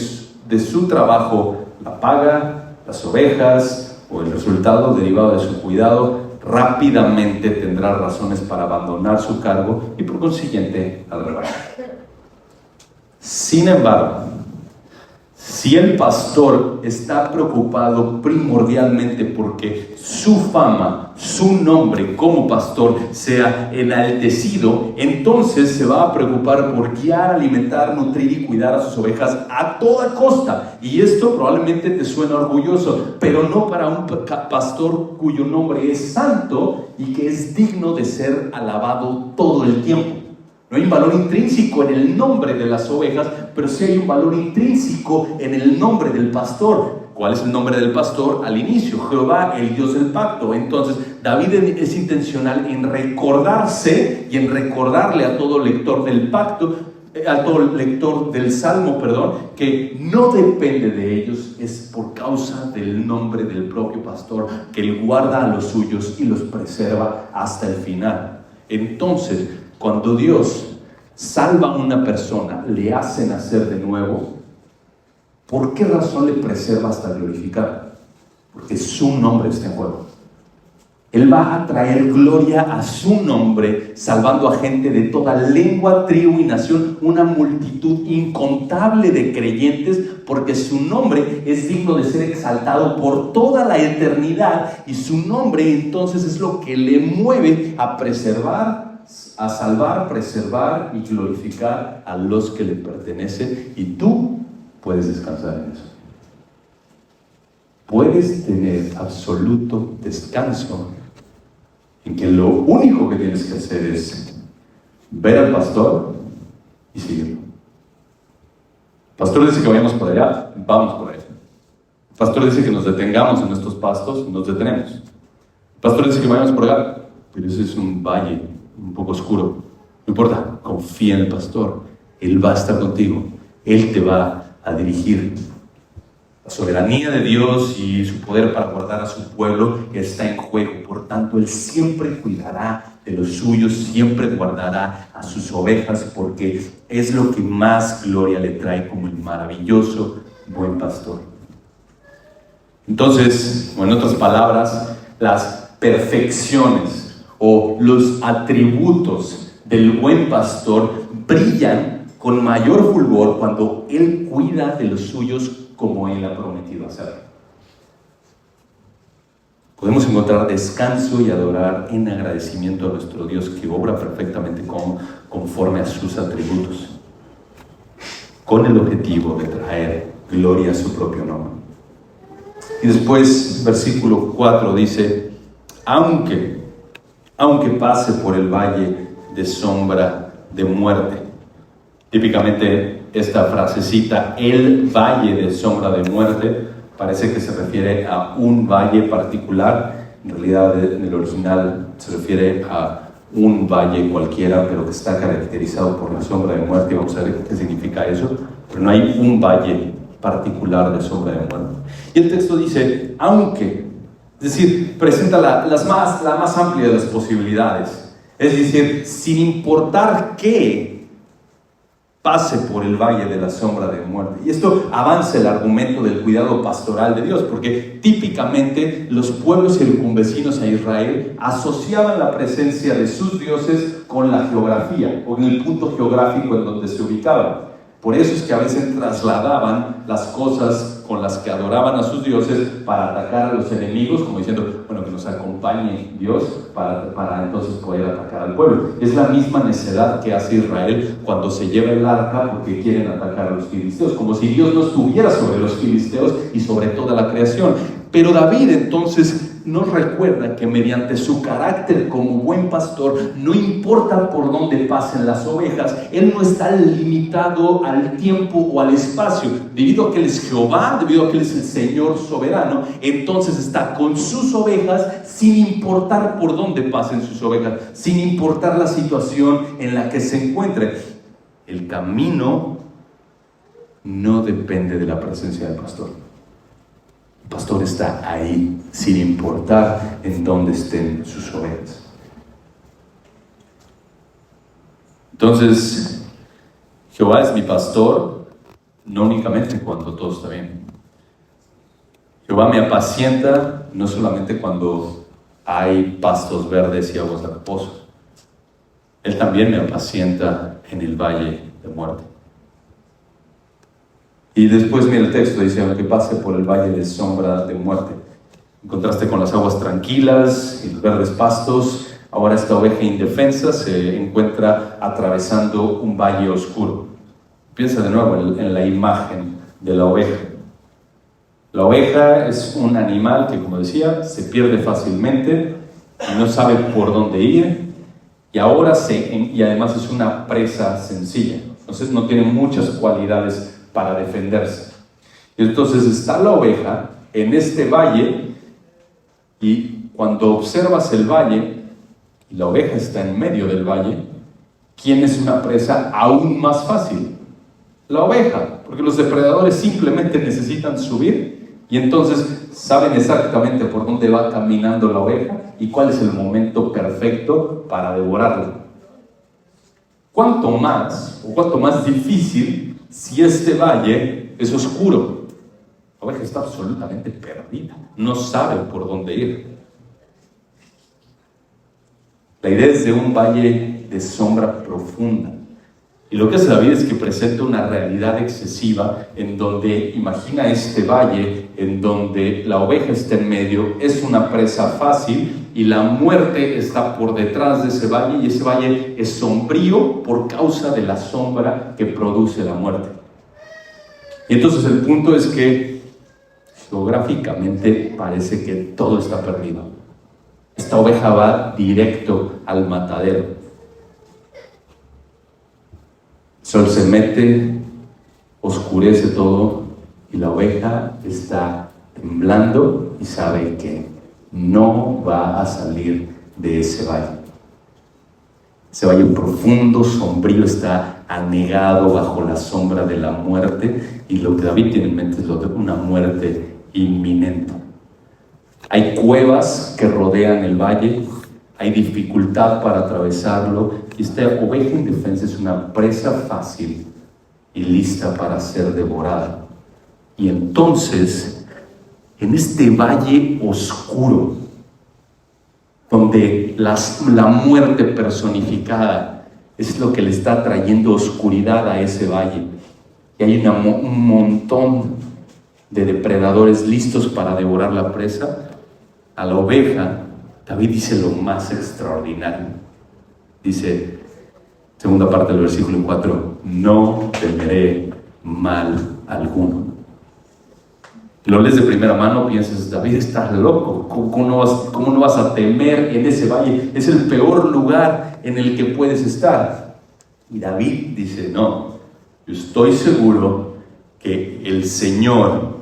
de su trabajo la paga, las ovejas o el resultado derivado de su cuidado, rápidamente tendrá razones para abandonar su cargo y por consiguiente al rebaño. Sin embargo, si el pastor está preocupado primordialmente porque su fama, su nombre como pastor sea enaltecido, entonces se va a preocupar por guiar, alimentar, nutrir y cuidar a sus ovejas a toda costa. Y esto probablemente te suena orgulloso, pero no para un pastor cuyo nombre es santo y que es digno de ser alabado todo el tiempo. No hay un valor intrínseco en el nombre de las ovejas, pero sí hay un valor intrínseco en el nombre del pastor. ¿Cuál es el nombre del pastor? Al inicio, Jehová, el Dios del pacto. Entonces, David es intencional en recordarse y en recordarle a todo lector del pacto, a todo lector del Salmo, que no depende de ellos, es por causa del nombre del propio pastor, que él guarda a los suyos y los preserva hasta el final. Entonces, cuando Dios salva a una persona, le hace nacer de nuevo, ¿por qué razón le preserva hasta glorificar? Porque su nombre está en juego. Él va a traer gloria a su nombre, salvando a gente de toda lengua, tribu y nación, una multitud incontable de creyentes, porque su nombre es digno de ser exaltado por toda la eternidad, y su nombre entonces es lo que le mueve a preservar, a salvar, preservar y glorificar a los que le pertenecen, y tú puedes descansar en eso. Puedes tener absoluto descanso en que lo único que tienes que hacer es ver al pastor y seguirlo. El pastor dice que vayamos por allá, vamos por allá. El pastor dice que nos detengamos en estos pastos, nos detenemos. El pastor dice que vayamos por acá, pero ese es un valle un poco oscuro. No importa, confía en el pastor. Él va a estar contigo. Él te va a dirigir. La soberanía de Dios y su poder para guardar a su pueblo está en juego. Por tanto, Él siempre cuidará de los suyos, siempre guardará a sus ovejas, porque es lo que más gloria le trae como el maravilloso buen pastor. Entonces, o en otras palabras, las perfecciones o los atributos del buen pastor brillan con mayor fulgor cuando Él cuida de los suyos como Él ha prometido hacerlo. Podemos encontrar descanso y adorar en agradecimiento a nuestro Dios, que obra perfectamente conforme a sus atributos, con el objetivo de traer gloria a su propio nombre. Y después, versículo 4 dice: aunque pase por el valle de sombra de muerte. Típicamente esta frasecita, el valle de sombra de muerte, parece que se refiere a un valle particular. En realidad, en el original se refiere a un valle cualquiera, pero que está caracterizado por la sombra de muerte. Y vamos a ver qué significa eso. Pero no hay un valle particular de sombra de muerte. Y el texto dice, aunque, es decir, presenta la más amplia de las posibilidades. Es decir, sin importar qué pase por el valle de la sombra de muerte. Y esto avanza el argumento del cuidado pastoral de Dios, porque típicamente los pueblos circunvecinos a Israel asociaban la presencia de sus dioses con la geografía, o en el punto geográfico en donde se ubicaban. Por eso es que a veces trasladaban las cosas con las que adoraban a sus dioses para atacar a los enemigos, como diciendo, bueno, que nos acompañe Dios para entonces poder atacar al pueblo. Es la misma necedad que hace Israel cuando se lleva el arca porque quieren atacar a los filisteos, como si Dios no estuviera sobre los filisteos y sobre toda la creación. Pero David entonces nos recuerda que mediante su carácter como buen pastor, no importa por dónde pasen las ovejas, Él no está limitado al tiempo o al espacio. Debido a que Él es Jehová, debido a que Él es el Señor soberano, entonces está con sus ovejas sin importar por dónde pasen sus ovejas, sin importar la situación en la que se encuentre. El camino no depende de la presencia del pastor. El pastor está ahí, sin importar en dónde estén sus ovejas. Entonces, Jehová es mi pastor, no únicamente cuando todo está bien. Jehová me apacienta, no solamente cuando hay pastos verdes y aguas de reposo. Él también me apacienta en el valle de muerte. Y después mira el texto, dice, aunque pase por el valle de sombra de muerte. En contraste con las aguas tranquilas y los verdes pastos, ahora esta oveja indefensa se encuentra atravesando un valle oscuro. Piensa de nuevo en la imagen de la oveja. La oveja es un animal que, como decía, se pierde fácilmente y no sabe por dónde ir, y además es una presa sencilla. Entonces no tiene muchas cualidades para defenderse. Y entonces está la oveja en este valle, y cuando observas el valle y la oveja está en medio del valle, ¿quién es una presa aún más fácil? La oveja, porque los depredadores simplemente necesitan subir y entonces saben exactamente por dónde va caminando la oveja y cuál es el momento perfecto para devorarla. ¿Cuánto más difícil si este valle es oscuro? La oveja está absolutamente perdida, no sabe por dónde ir. La idea es de un valle de sombra profunda. Y lo que hace David es que presenta una realidad excesiva en donde imagina este valle en donde la oveja está en medio, es una presa fácil, y la muerte está por detrás de ese valle, y ese valle es sombrío por causa de la sombra que produce la muerte. Y entonces el punto es que geográficamente parece que todo está perdido. Esta oveja va directo al matadero. El sol se mete, oscurece todo, y la oveja está temblando y sabe que no va a salir de ese valle. Ese valle profundo, sombrío, está anegado bajo la sombra de la muerte, y lo que David tiene en mente es una muerte inminente. Hay cuevas que rodean el valle, hay dificultad para atravesarlo, y esta oveja indefensa es una presa fácil y lista para ser devorada. Y entonces, en este valle oscuro, donde la muerte personificada es lo que le está trayendo oscuridad a ese valle, y hay un montón de depredadores listos para devorar la presa, a la oveja David dice lo más extraordinario. Dice, segunda parte del versículo 4, no temeré mal alguno. Lo lees de primera mano, piensas, David, estás loco, ¿cómo no vas a temer en ese valle? Es el peor lugar en el que puedes estar. Y David dice, no, yo estoy seguro que el Señor,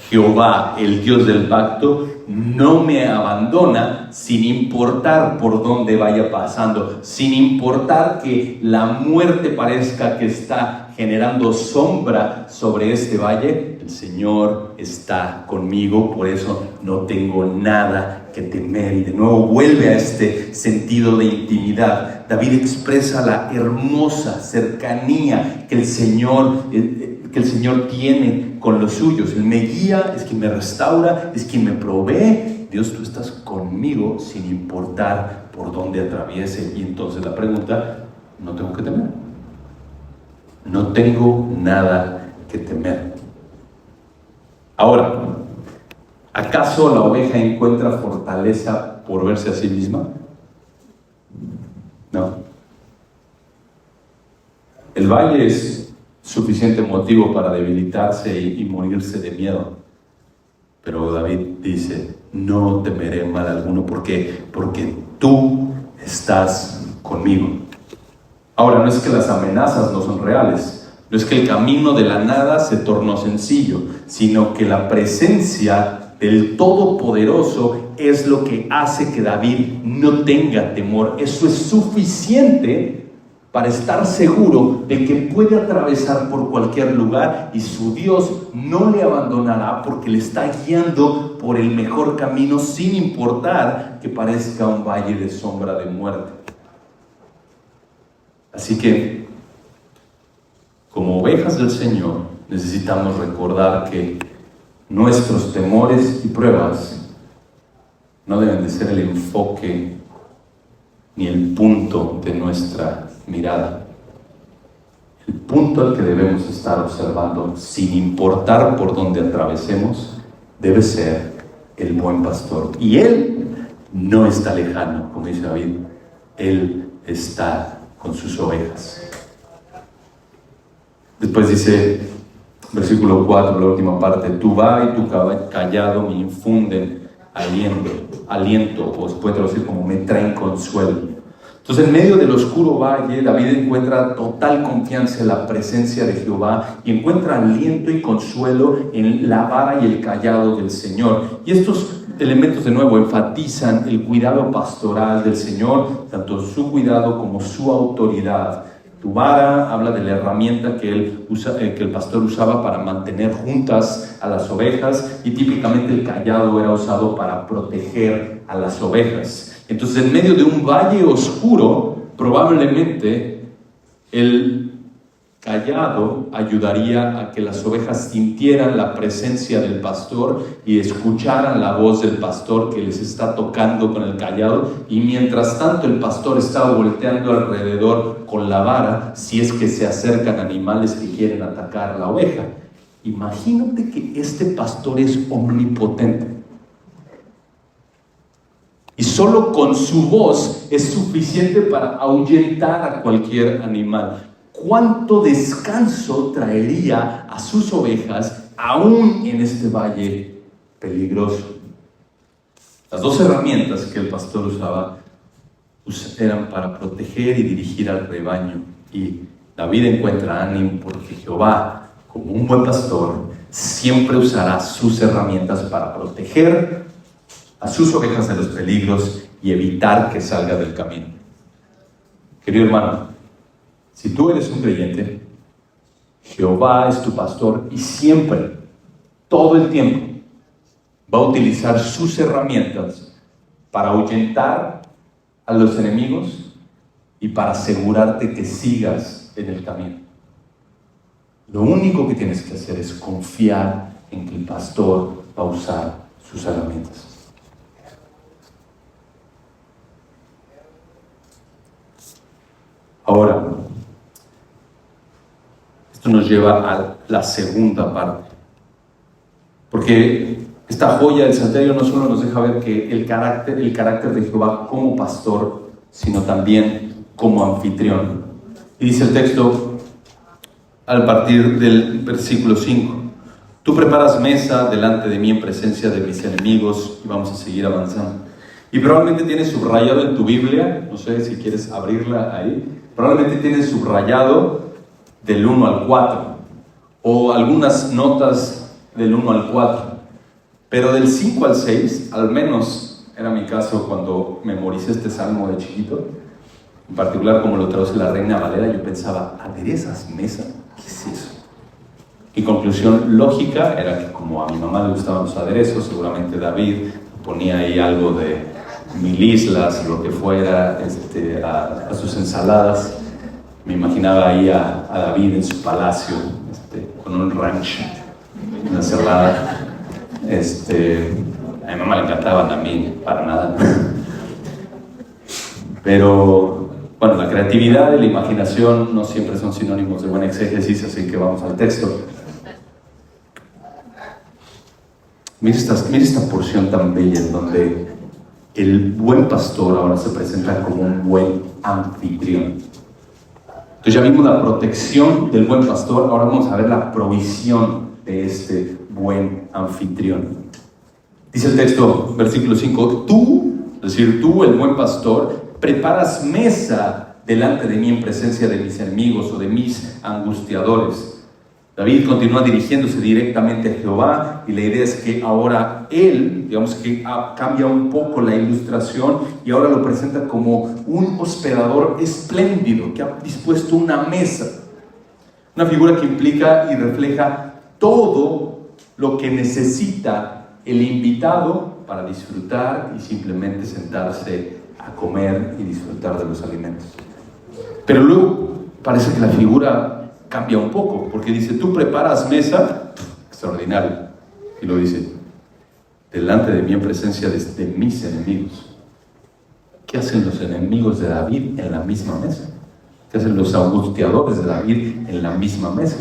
Jehová, el Dios del pacto, no me abandona sin importar por dónde vaya pasando, sin importar que la muerte parezca que está generando sombra sobre este valle. El Señor está conmigo, por eso no tengo nada que temer. Y de nuevo vuelve a este sentido de intimidad. David expresa la hermosa cercanía que el Señor tiene con los suyos. Él me guía, es quien me restaura, es quien me provee. Dios, tú estás conmigo sin importar por dónde atraviese. Y entonces la pregunta, no tengo que temer. No tengo nada que temer. Ahora, ¿acaso la oveja encuentra fortaleza por verse a sí misma? No. El valle es suficiente motivo para debilitarse y morirse de miedo. Pero David dice, no temeré mal alguno, porque tú estás conmigo. Ahora, no es que las amenazas no son reales, no es que el camino de la nada se tornó sencillo, sino que la presencia del Todopoderoso es lo que hace que David no tenga temor. Eso es suficiente para estar seguro de que puede atravesar por cualquier lugar y su Dios no le abandonará, porque le está guiando por el mejor camino, sin importar que parezca un valle de sombra de muerte. Así que, como ovejas del Señor, necesitamos recordar que nuestros temores y pruebas no deben de ser el enfoque ni el punto de nuestra mirada. El punto al que debemos estar observando, sin importar por dónde atravesemos, debe ser el buen pastor. Y Él no está lejano, como dice David. Él está con sus ovejas. Después dice, versículo 4, la última parte, tu vara y tu callado me infunden aliento, o se puede traducir como me traen consuelo. Entonces, en medio del oscuro valle, David encuentra total confianza en la presencia de Jehová y encuentra aliento y consuelo en la vara y el callado del Señor. Y estos elementos de nuevo enfatizan el cuidado pastoral del Señor, tanto su cuidado como su autoridad. Tu vara habla de la herramienta que el pastor usaba para mantener juntas a las ovejas, y típicamente el callado era usado para proteger a las ovejas. Entonces, en medio de un valle oscuro, probablemente el callado ayudaría a que las ovejas sintieran la presencia del pastor y escucharan la voz del pastor que les está tocando con el callado, y mientras tanto el pastor está volteando alrededor con la vara si es que se acercan animales que quieren atacar a la oveja. Imagínate que este pastor es omnipotente y solo con su voz es suficiente para ahuyentar a cualquier animal. ¿Cuánto descanso traería a sus ovejas aún en este valle peligroso? Las dos herramientas que el pastor usaba eran para proteger y dirigir al rebaño. Y David encuentra ánimo porque Jehová, como un buen pastor, siempre usará sus herramientas para proteger a sus ovejas de los peligros y evitar que salga del camino. Querido hermano, si tú eres un creyente, Jehová es tu pastor y siempre, todo el tiempo, va a utilizar sus herramientas para ahuyentar a los enemigos y para asegurarte que sigas en el camino. Lo único que tienes que hacer es confiar en que el pastor va a usar sus herramientas. Ahora, esto nos lleva a la segunda parte. Porque esta joya del Salterio no solo nos deja ver que el carácter de Jehová como pastor, sino también como anfitrión. Y dice el texto, al partir del versículo 5, tú preparas mesa delante de mí en presencia de mis enemigos, y vamos a seguir avanzando. Y probablemente tienes subrayado en tu Biblia, no sé si quieres abrirla ahí, probablemente tienes subrayado del 1 al 4, o algunas notas del 1 al 4, pero del 5 al 6, al menos era mi caso cuando memoricé este salmo de chiquito, en particular como lo traduce la Reina Valera, yo pensaba, ¿aderezas mesa? ¿Qué es eso? Mi conclusión lógica era que como a mi mamá le gustaban los aderezos, seguramente David ponía ahí algo de 1000 islas, lo que fuera, a sus ensaladas. Me imaginaba ahí a David en su palacio, con un ranch, una ensalada. A mi mamá le encantaban, a mí para nada. Pero bueno, la creatividad y la imaginación no siempre son sinónimos de buen exégesis, así que vamos al texto. Mira esta porción tan bella en donde el buen pastor ahora se presenta como un buen anfitrión. Entonces ya vimos la protección del buen pastor, ahora vamos a ver la provisión de este buen anfitrión. Dice el texto, versículo 5, tú, es decir, tú, el buen pastor, preparas mesa delante de mí en presencia de mis enemigos o de mis angustiadores. David continúa dirigiéndose directamente a Jehová y la idea es que ahora él, digamos que cambia un poco la ilustración y ahora lo presenta como un hospedador espléndido que ha dispuesto una mesa. Una figura que implica y refleja todo lo que necesita el invitado para disfrutar y simplemente sentarse a comer y disfrutar de los alimentos. Pero luego parece que la figura cambia un poco, porque dice, tú preparas mesa, extraordinario, y lo dice, delante de mí en presencia de mis enemigos. ¿Qué hacen los enemigos de David en la misma mesa? ¿Qué hacen los angustiadores de David en la misma mesa?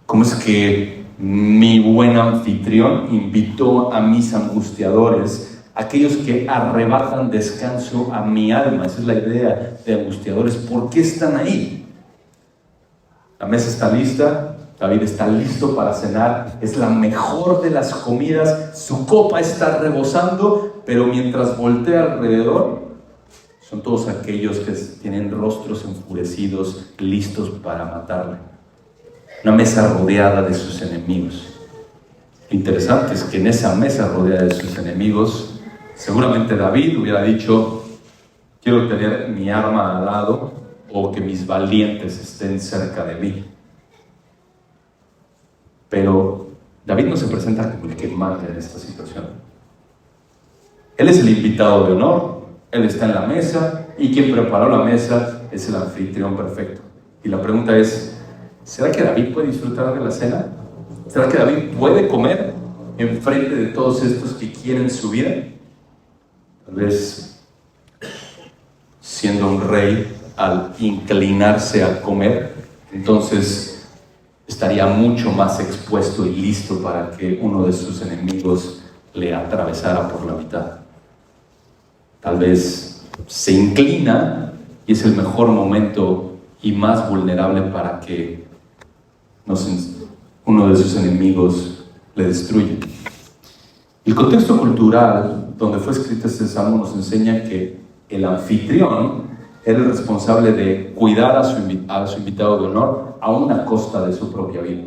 ¿Cómo es que mi buen anfitrión invitó a mis angustiadores, aquellos que arrebatan descanso a mi alma? Esa es la idea de angustiadores. ¿Por qué están ahí? La mesa está lista, David está listo para cenar, es la mejor de las comidas, su copa está rebosando, pero mientras voltea alrededor, son todos aquellos que tienen rostros enfurecidos, listos para matarle. Una mesa rodeada de sus enemigos. Lo interesante es que en esa mesa rodeada de sus enemigos, seguramente David hubiera dicho, quiero tener mi arma al lado, o que mis valientes estén cerca de mí. Pero David no se presenta como el que manda en esta situación. Él es el invitado de honor, él está en la mesa, y quien preparó la mesa es el anfitrión perfecto. Y la pregunta es, ¿será que David puede disfrutar de la cena? ¿Será que David puede comer en frente de todos estos que quieren su vida? Tal vez, siendo un rey, al inclinarse a comer, entonces estaría mucho más expuesto y listo para que uno de sus enemigos le atravesara por la mitad. tal vez se inclina y es el mejor momento y más vulnerable para que uno de sus enemigos le destruya. El contexto cultural donde fue escrito este salmo nos enseña que el anfitrión era el responsable de cuidar a su invitado de honor a una costa de su propia vida.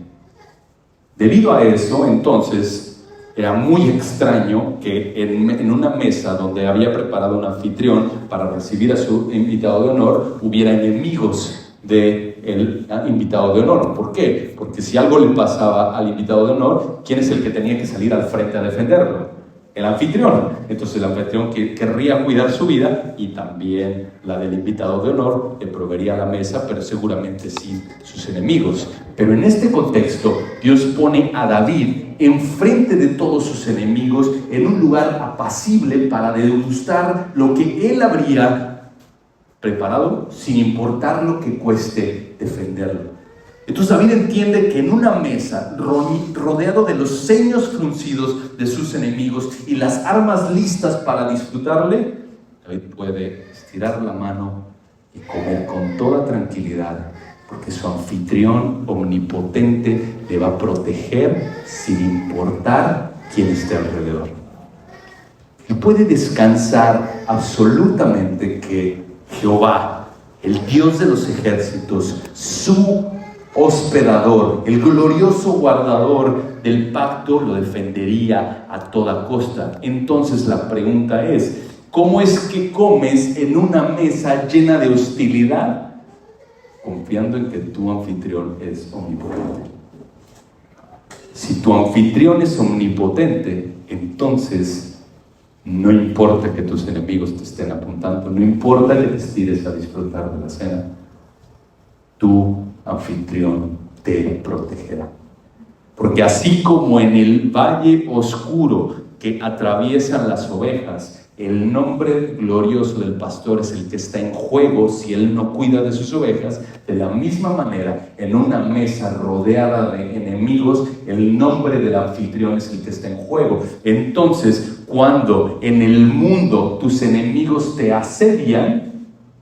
Debido a eso, entonces, era muy extraño que en una mesa donde había preparado un anfitrión para recibir a su invitado de honor, hubiera enemigos del invitado de honor. ¿Por qué? Porque si algo le pasaba al invitado de honor, ¿quién es el que tenía que salir al frente a defenderlo? El anfitrión. Entonces el anfitrión querría cuidar su vida y también la del invitado de honor le proveería la mesa, pero seguramente sin sus enemigos. Pero en este contexto, Dios pone a David enfrente de todos sus enemigos en un lugar apacible para degustar lo que él habría preparado, sin importar lo que cueste defenderlo. Entonces David entiende que en una mesa, rodeado de los ceños fruncidos de sus enemigos y las armas listas para disfrutarle, David puede estirar la mano y comer con toda tranquilidad, porque su anfitrión omnipotente le va a proteger sin importar quién esté alrededor. Y puede descansar absolutamente que Jehová, el Dios de los ejércitos, su hospedador, el glorioso guardador del pacto, lo defendería a toda costa. Entonces la pregunta es, ¿cómo es que comes en una mesa llena de hostilidad? Confiando en que tu anfitrión es omnipotente. Si tu anfitrión es omnipotente, entonces no importa que tus enemigos te estén apuntando, no importa que te estires a disfrutar de la cena, tu anfitrión te protegerá. Porque así como en el valle oscuro que atraviesan las ovejas, el nombre glorioso del pastor es el que está en juego si él no cuida de sus ovejas, de la misma manera, en una mesa rodeada de enemigos, el nombre del anfitrión es el que está en juego. Entonces, cuando en el mundo tus enemigos te asedian,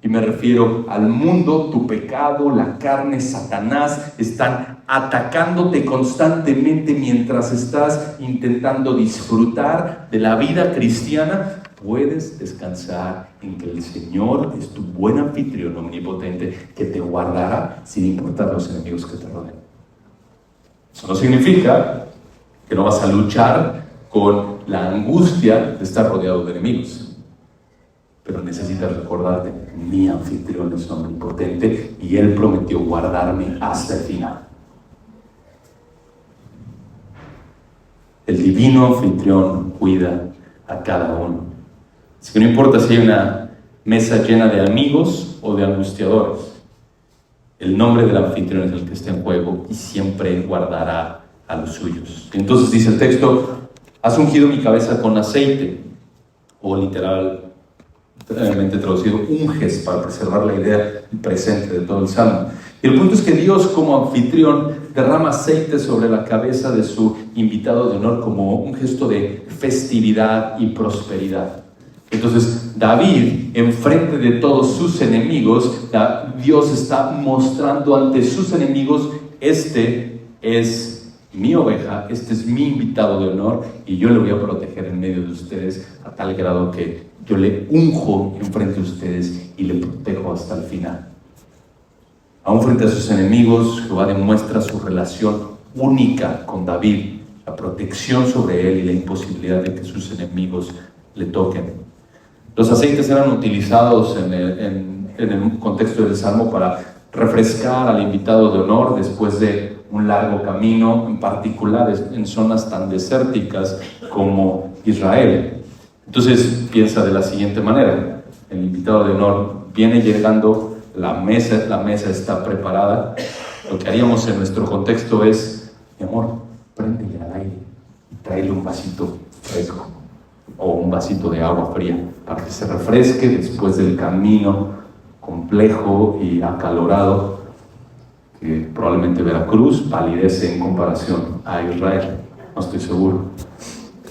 y me refiero al mundo, tu pecado, la carne, Satanás, están atacándote constantemente mientras estás intentando disfrutar de la vida cristiana, puedes descansar en que el Señor es tu buen anfitrión omnipotente que te guardará sin importar los enemigos que te rodeen. Eso no significa que no vas a luchar con la angustia de estar rodeado de enemigos. Pero necesitas recordarte, mi anfitrión es omnipotente y Él prometió guardarme hasta el final. El divino anfitrión cuida a cada uno. Así que no importa si hay una mesa llena de amigos o de angustiadores, el nombre del anfitrión es el que está en juego y siempre guardará a los suyos. Entonces dice el texto, has ungido mi cabeza con aceite, o literalmente traducido, unges, para preservar la idea presente de todo el salmo. Y el punto es que Dios, como anfitrión, derrama aceite sobre la cabeza de su invitado de honor como un gesto de festividad y prosperidad. Entonces David, enfrente de todos sus enemigos, Dios está mostrando ante sus enemigos, este es mi oveja, este es mi invitado de honor y yo le voy a proteger en medio de ustedes a tal grado que yo le unjo enfrente de ustedes y le protejo hasta el final. Aún frente a sus enemigos, Jehová demuestra su relación única con David, la protección sobre él y la imposibilidad de que sus enemigos le toquen. Los aceites eran utilizados en el contexto del Salmo para refrescar al invitado de honor después de un largo camino, en particular en zonas tan desérticas como Israel. Entonces piensa de la siguiente manera, el invitado de honor viene llegando, la mesa está preparada, lo que haríamos en nuestro contexto es, mi amor, préndele al aire y tráele un vasito fresco o un vasito de agua fría para que se refresque después del camino complejo y acalorado que probablemente Veracruz palidece en comparación a Israel, no estoy seguro,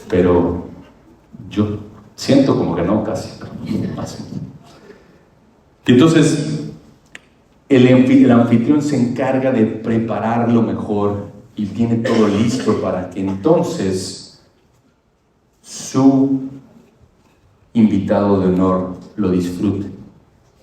pero yo Siento como que no, casi, pero así. Y entonces, el anfitrión se encarga de preparar lo mejor y tiene todo listo para que entonces su invitado de honor lo disfrute.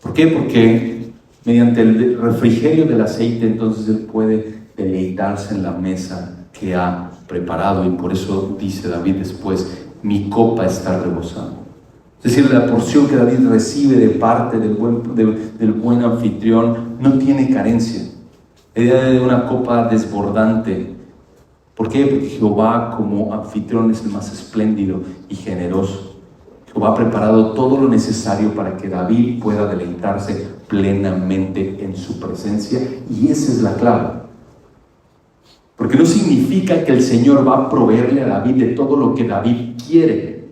¿Por qué? Porque mediante el refrigerio del aceite entonces él puede deleitarse en la mesa que ha preparado, y por eso dice David después: mi copa está rebosando. Es decir, la porción que David recibe de parte del buen anfitrión no tiene carencia. Es de una copa desbordante. ¿Por qué? Porque Jehová como anfitrión es el más espléndido y generoso. Jehová ha preparado todo lo necesario para que David pueda deleitarse plenamente en su presencia, y esa es la clave. Porque no significa que el Señor va a proveerle a David de todo lo que David quiere.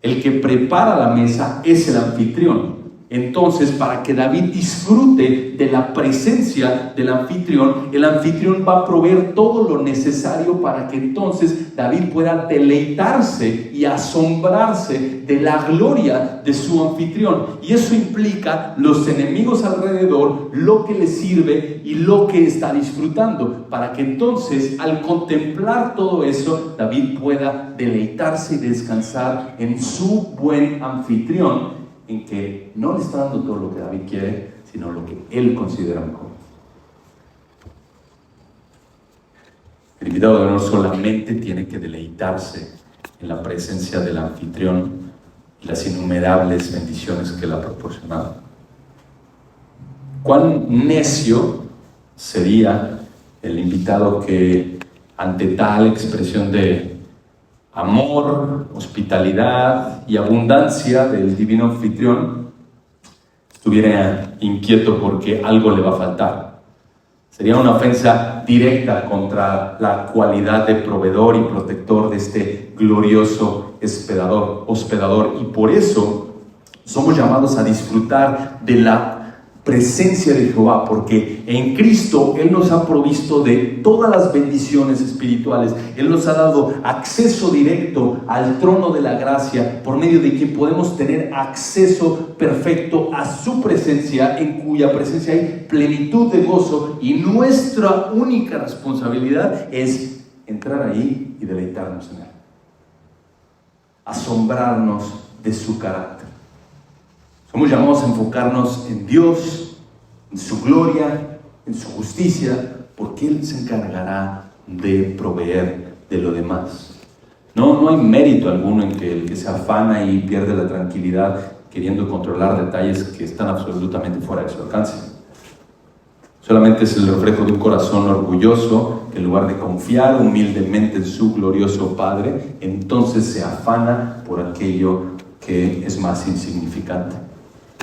El que prepara la mesa es el anfitrión. Entonces, para que David disfrute de la presencia del anfitrión, el anfitrión va a proveer todo lo necesario para que entonces David pueda deleitarse y asombrarse de la gloria de su anfitrión. Y eso implica los enemigos alrededor, lo que le sirve y lo que está disfrutando, para que entonces, al contemplar todo eso, David pueda deleitarse y descansar en su buen anfitrión, en que no le está dando todo lo que David quiere, sino lo que él considera mejor. El invitado de honor solamente tiene que deleitarse en la presencia del anfitrión y las innumerables bendiciones que le ha proporcionado. ¿Cuán necio sería el invitado que ante tal expresión de amor, hospitalidad y abundancia del divino anfitrión estuviera inquieto porque algo le va a faltar? Sería una ofensa directa contra la cualidad de proveedor y protector de este glorioso hospedador, y por eso somos llamados a disfrutar de la presencia de Jehová, porque en Cristo Él nos ha provisto de todas las bendiciones espirituales. Él nos ha dado acceso directo al trono de la gracia, por medio de quien podemos tener acceso perfecto a su presencia, en cuya presencia hay plenitud de gozo, y nuestra única responsabilidad es entrar ahí y deleitarnos en Él, asombrarnos de su carácter. Somos llamados a enfocarnos en Dios, en su gloria, en su justicia, porque Él se encargará de proveer de lo demás. No hay mérito alguno en que el que se afana y pierde la tranquilidad queriendo controlar detalles que están absolutamente fuera de su alcance. Solamente es el reflejo de un corazón orgulloso que, en lugar de confiar humildemente en su glorioso Padre, entonces se afana por aquello que es más insignificante.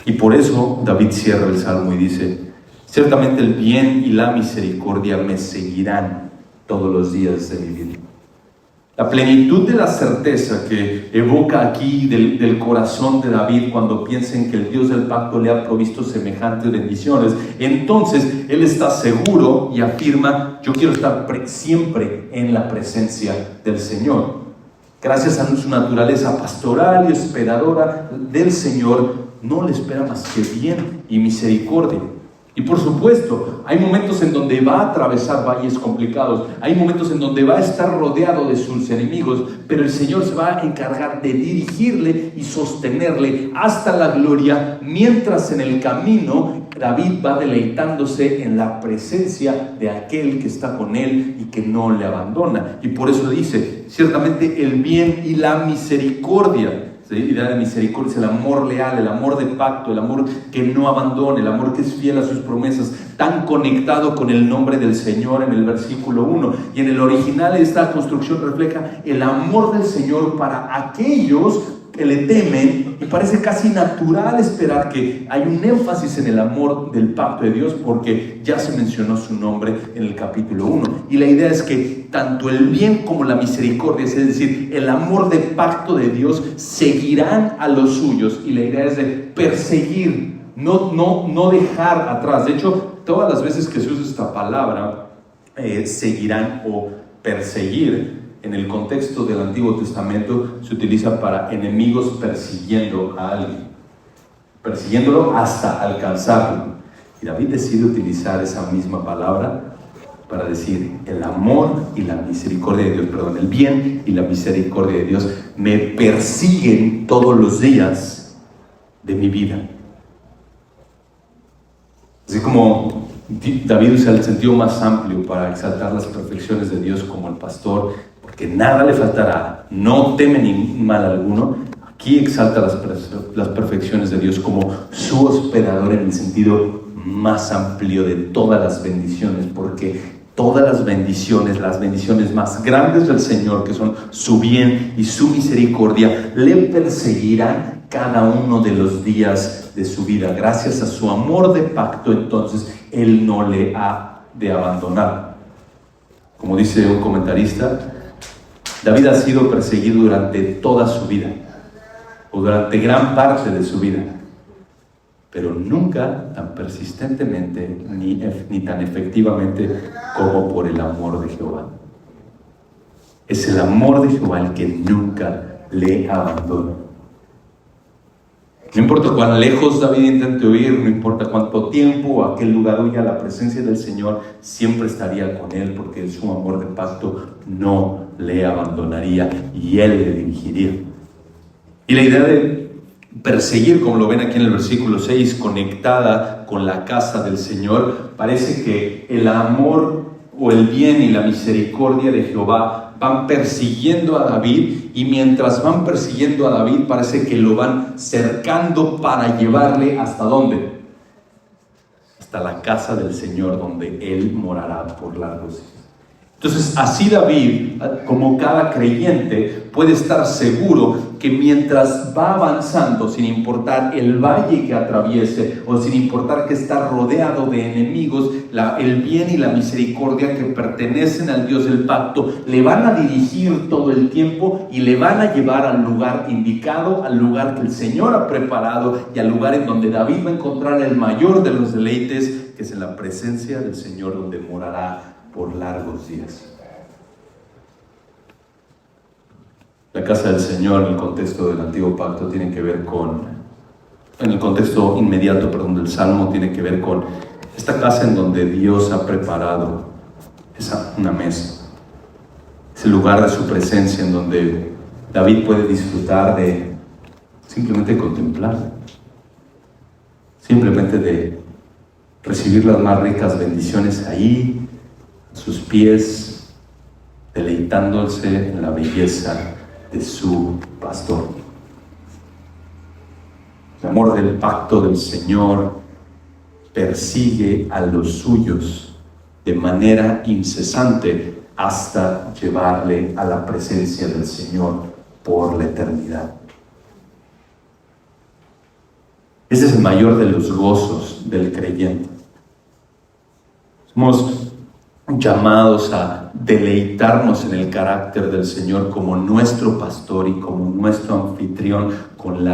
Y por eso David cierra el salmo y dice: ciertamente el bien y la misericordia me seguirán todos los días de mi vida. La plenitud de la certeza que evoca aquí del corazón de David cuando piensa en que el Dios del pacto le ha provisto semejantes bendiciones, entonces él está seguro y afirma: yo quiero estar siempre en la presencia del Señor. Gracias a su naturaleza pastoral y hospedadora del Señor, no le espera más que bien y misericordia. Y por supuesto, hay momentos en donde va a atravesar valles complicados, hay momentos en donde va a estar rodeado de sus enemigos, pero el Señor se va a encargar de dirigirle y sostenerle hasta la gloria, mientras en el camino David va deleitándose en la presencia de aquel que está con él y que no le abandona. Y por eso dice: ciertamente el bien y la misericordia. La idea de misericordia es el amor leal, el amor de pacto, el amor que no abandona, el amor que es fiel a sus promesas, tan conectado con el nombre del Señor en el versículo 1. Y en el original esta construcción refleja el amor del Señor para aquellos que le temen, y parece casi natural esperar que hay un énfasis en el amor del pacto de Dios, porque ya se mencionó su nombre en el capítulo 1. Y la idea es que tanto el bien como la misericordia, es decir, el amor de pacto de Dios, seguirán a los suyos, y la idea es de perseguir, no dejar atrás. De hecho, todas las veces que se usa esta palabra, seguirán o perseguir, en el contexto del Antiguo Testamento se utiliza para enemigos persiguiendo a alguien, persiguiéndolo hasta alcanzarlo. Y David decide utilizar esa misma palabra para decir el amor y la misericordia de Dios, el bien y la misericordia de Dios me persiguen todos los días de mi vida. Así como David usa el sentido más amplio para exaltar las perfecciones de Dios como el pastor, porque nada le faltará, no teme ni mal alguno. Aquí exalta las perfecciones de Dios como su hospedador en el sentido más amplio de todas las bendiciones, porque todas las bendiciones más grandes del Señor, que son su bien y su misericordia, le perseguirán cada uno de los días de su vida. Gracias a su amor de pacto, entonces, Él no le ha de abandonar. Como dice un comentarista, David ha sido perseguido durante toda su vida, o durante gran parte de su vida, pero nunca tan persistentemente ni tan efectivamente como por el amor de Jehová. Es el amor de Jehová el que nunca le abandona. No importa cuán lejos David intente huir, no importa cuánto tiempo o a qué lugar huya, la presencia del Señor siempre estaría con él, porque su amor de pacto no le abandonaría y él le dirigiría. Y la idea de perseguir, como lo ven aquí en el versículo 6, conectada con la casa del Señor, parece que el amor o el bien y la misericordia de Jehová van persiguiendo a David, y mientras van persiguiendo a David parece que lo van cercando para llevarle ¿hasta dónde? Hasta la casa del Señor, donde él morará por largos días. Entonces, así David, como cada creyente, puede estar seguro que mientras va avanzando, sin importar el valle que atraviese o sin importar que está rodeado de enemigos, el bien y la misericordia que pertenecen al Dios del pacto le van a dirigir todo el tiempo y le van a llevar al lugar indicado, al lugar que el Señor ha preparado y al lugar en donde David va a encontrar el mayor de los deleites, que es en la presencia del Señor, donde morará por largos días. La casa del Señor, en el contexto del Antiguo Pacto, tiene que ver en el contexto inmediato, del Salmo, tiene que ver con esta casa en donde Dios ha preparado una mesa. Es el lugar de su presencia en donde David puede disfrutar de simplemente contemplar, simplemente de recibir las más ricas bendiciones ahí, a sus pies, deleitándose en la belleza de su pastor. El amor del pacto del Señor persigue a los suyos de manera incesante hasta llevarle a la presencia del Señor por la eternidad. Ese es el mayor de los gozos del creyente. Somos llamados a deleitarnos en el carácter del Señor como nuestro pastor y como nuestro anfitrión, con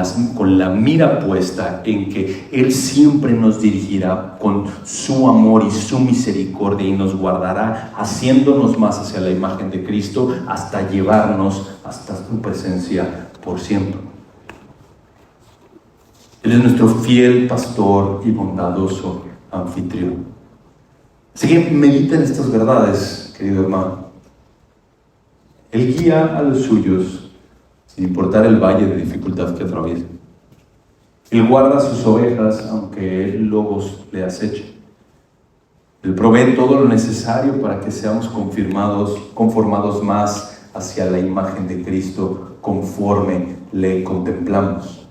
la mira puesta en que Él siempre nos dirigirá con su amor y su misericordia y nos guardará, haciéndonos más hacia la imagen de Cristo hasta llevarnos hasta su presencia por siempre. Él es nuestro fiel pastor y bondadoso anfitrión. Así que medita en estas verdades, querido hermano. Él guía a los suyos sin importar el valle de dificultad que atraviesen. Él guarda sus ovejas aunque lobos le acechen. Él provee todo lo necesario para que seamos conformados más hacia la imagen de Cristo conforme le contemplamos.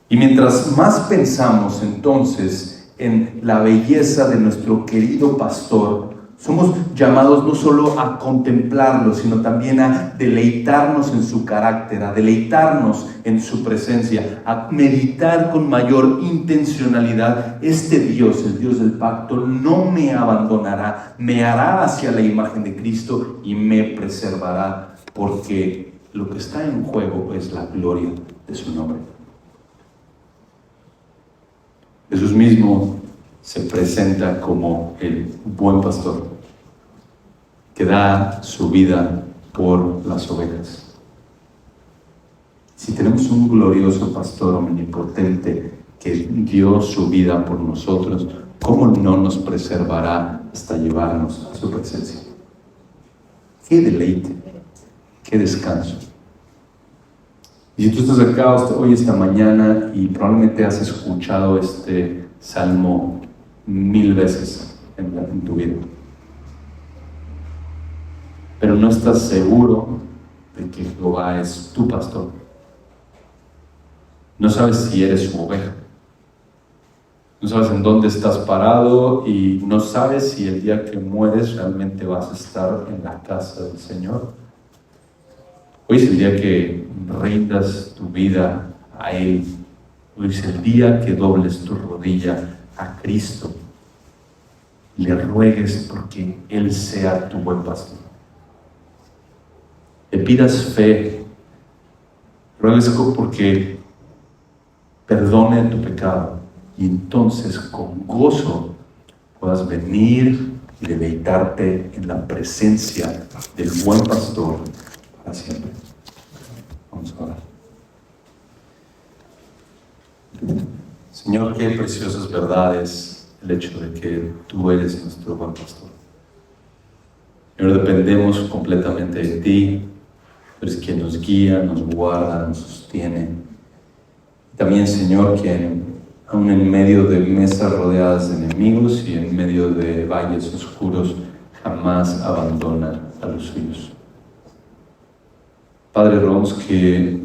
Y mientras más pensamos entonces en la belleza de nuestro querido pastor, somos llamados no solo a contemplarlo, sino también a deleitarnos en su carácter, a deleitarnos en su presencia, a meditar con mayor intencionalidad. Este Dios, el Dios del pacto, no me abandonará, me hará hacia la imagen de Cristo y me preservará, porque lo que está en juego es la gloria de su nombre. Jesús mismo se presenta como el buen pastor que da su vida por las ovejas. Si tenemos un glorioso pastor omnipotente que dio su vida por nosotros, ¿cómo no nos preservará hasta llevarnos a su presencia? ¡Qué deleite! ¡Qué descanso! Y si tú estás acá hoy, esta mañana, y probablemente has escuchado este salmo 1000 veces en tu vida, pero no estás seguro de que Jehová es tu pastor, no sabes si eres su oveja, no sabes en dónde estás parado y no sabes si el día que mueres realmente vas a estar en la casa del Señor. Hoy es el día que rindas tu vida a Él. Hoy es el día que dobles tu rodilla a Cristo. Le ruegues porque Él sea tu buen pastor. Le pidas fe. Ruegues porque perdone tu pecado. Y entonces con gozo puedas venir y deleitarte en la presencia del buen pastor para siempre. Vamos a orar. Señor, qué preciosas verdades el hecho de que tú eres nuestro buen pastor. Señor, dependemos completamente de ti. Tú eres quien nos guía, nos guarda, nos sostiene. También, Señor, quien aún en medio de mesas rodeadas de enemigos y en medio de valles oscuros, jamás abandona a los suyos. Padre, rogamos que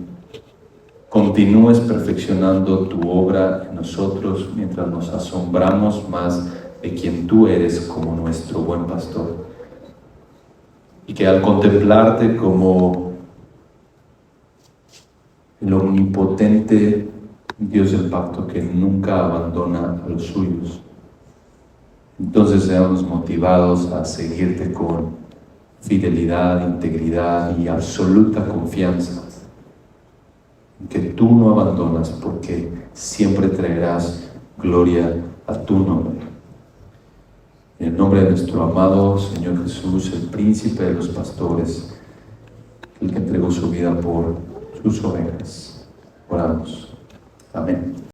continúes perfeccionando tu obra en nosotros mientras nos asombramos más de quien tú eres como nuestro buen pastor. Y que al contemplarte como el omnipotente Dios del pacto que nunca abandona a los suyos, entonces seamos motivados a seguirte con fidelidad, integridad y absoluta confianza en que tú no abandonas, porque siempre traerás gloria a tu nombre. En el nombre de nuestro amado Señor Jesús, el príncipe de los pastores, el que entregó su vida por sus ovejas, oramos. Amén.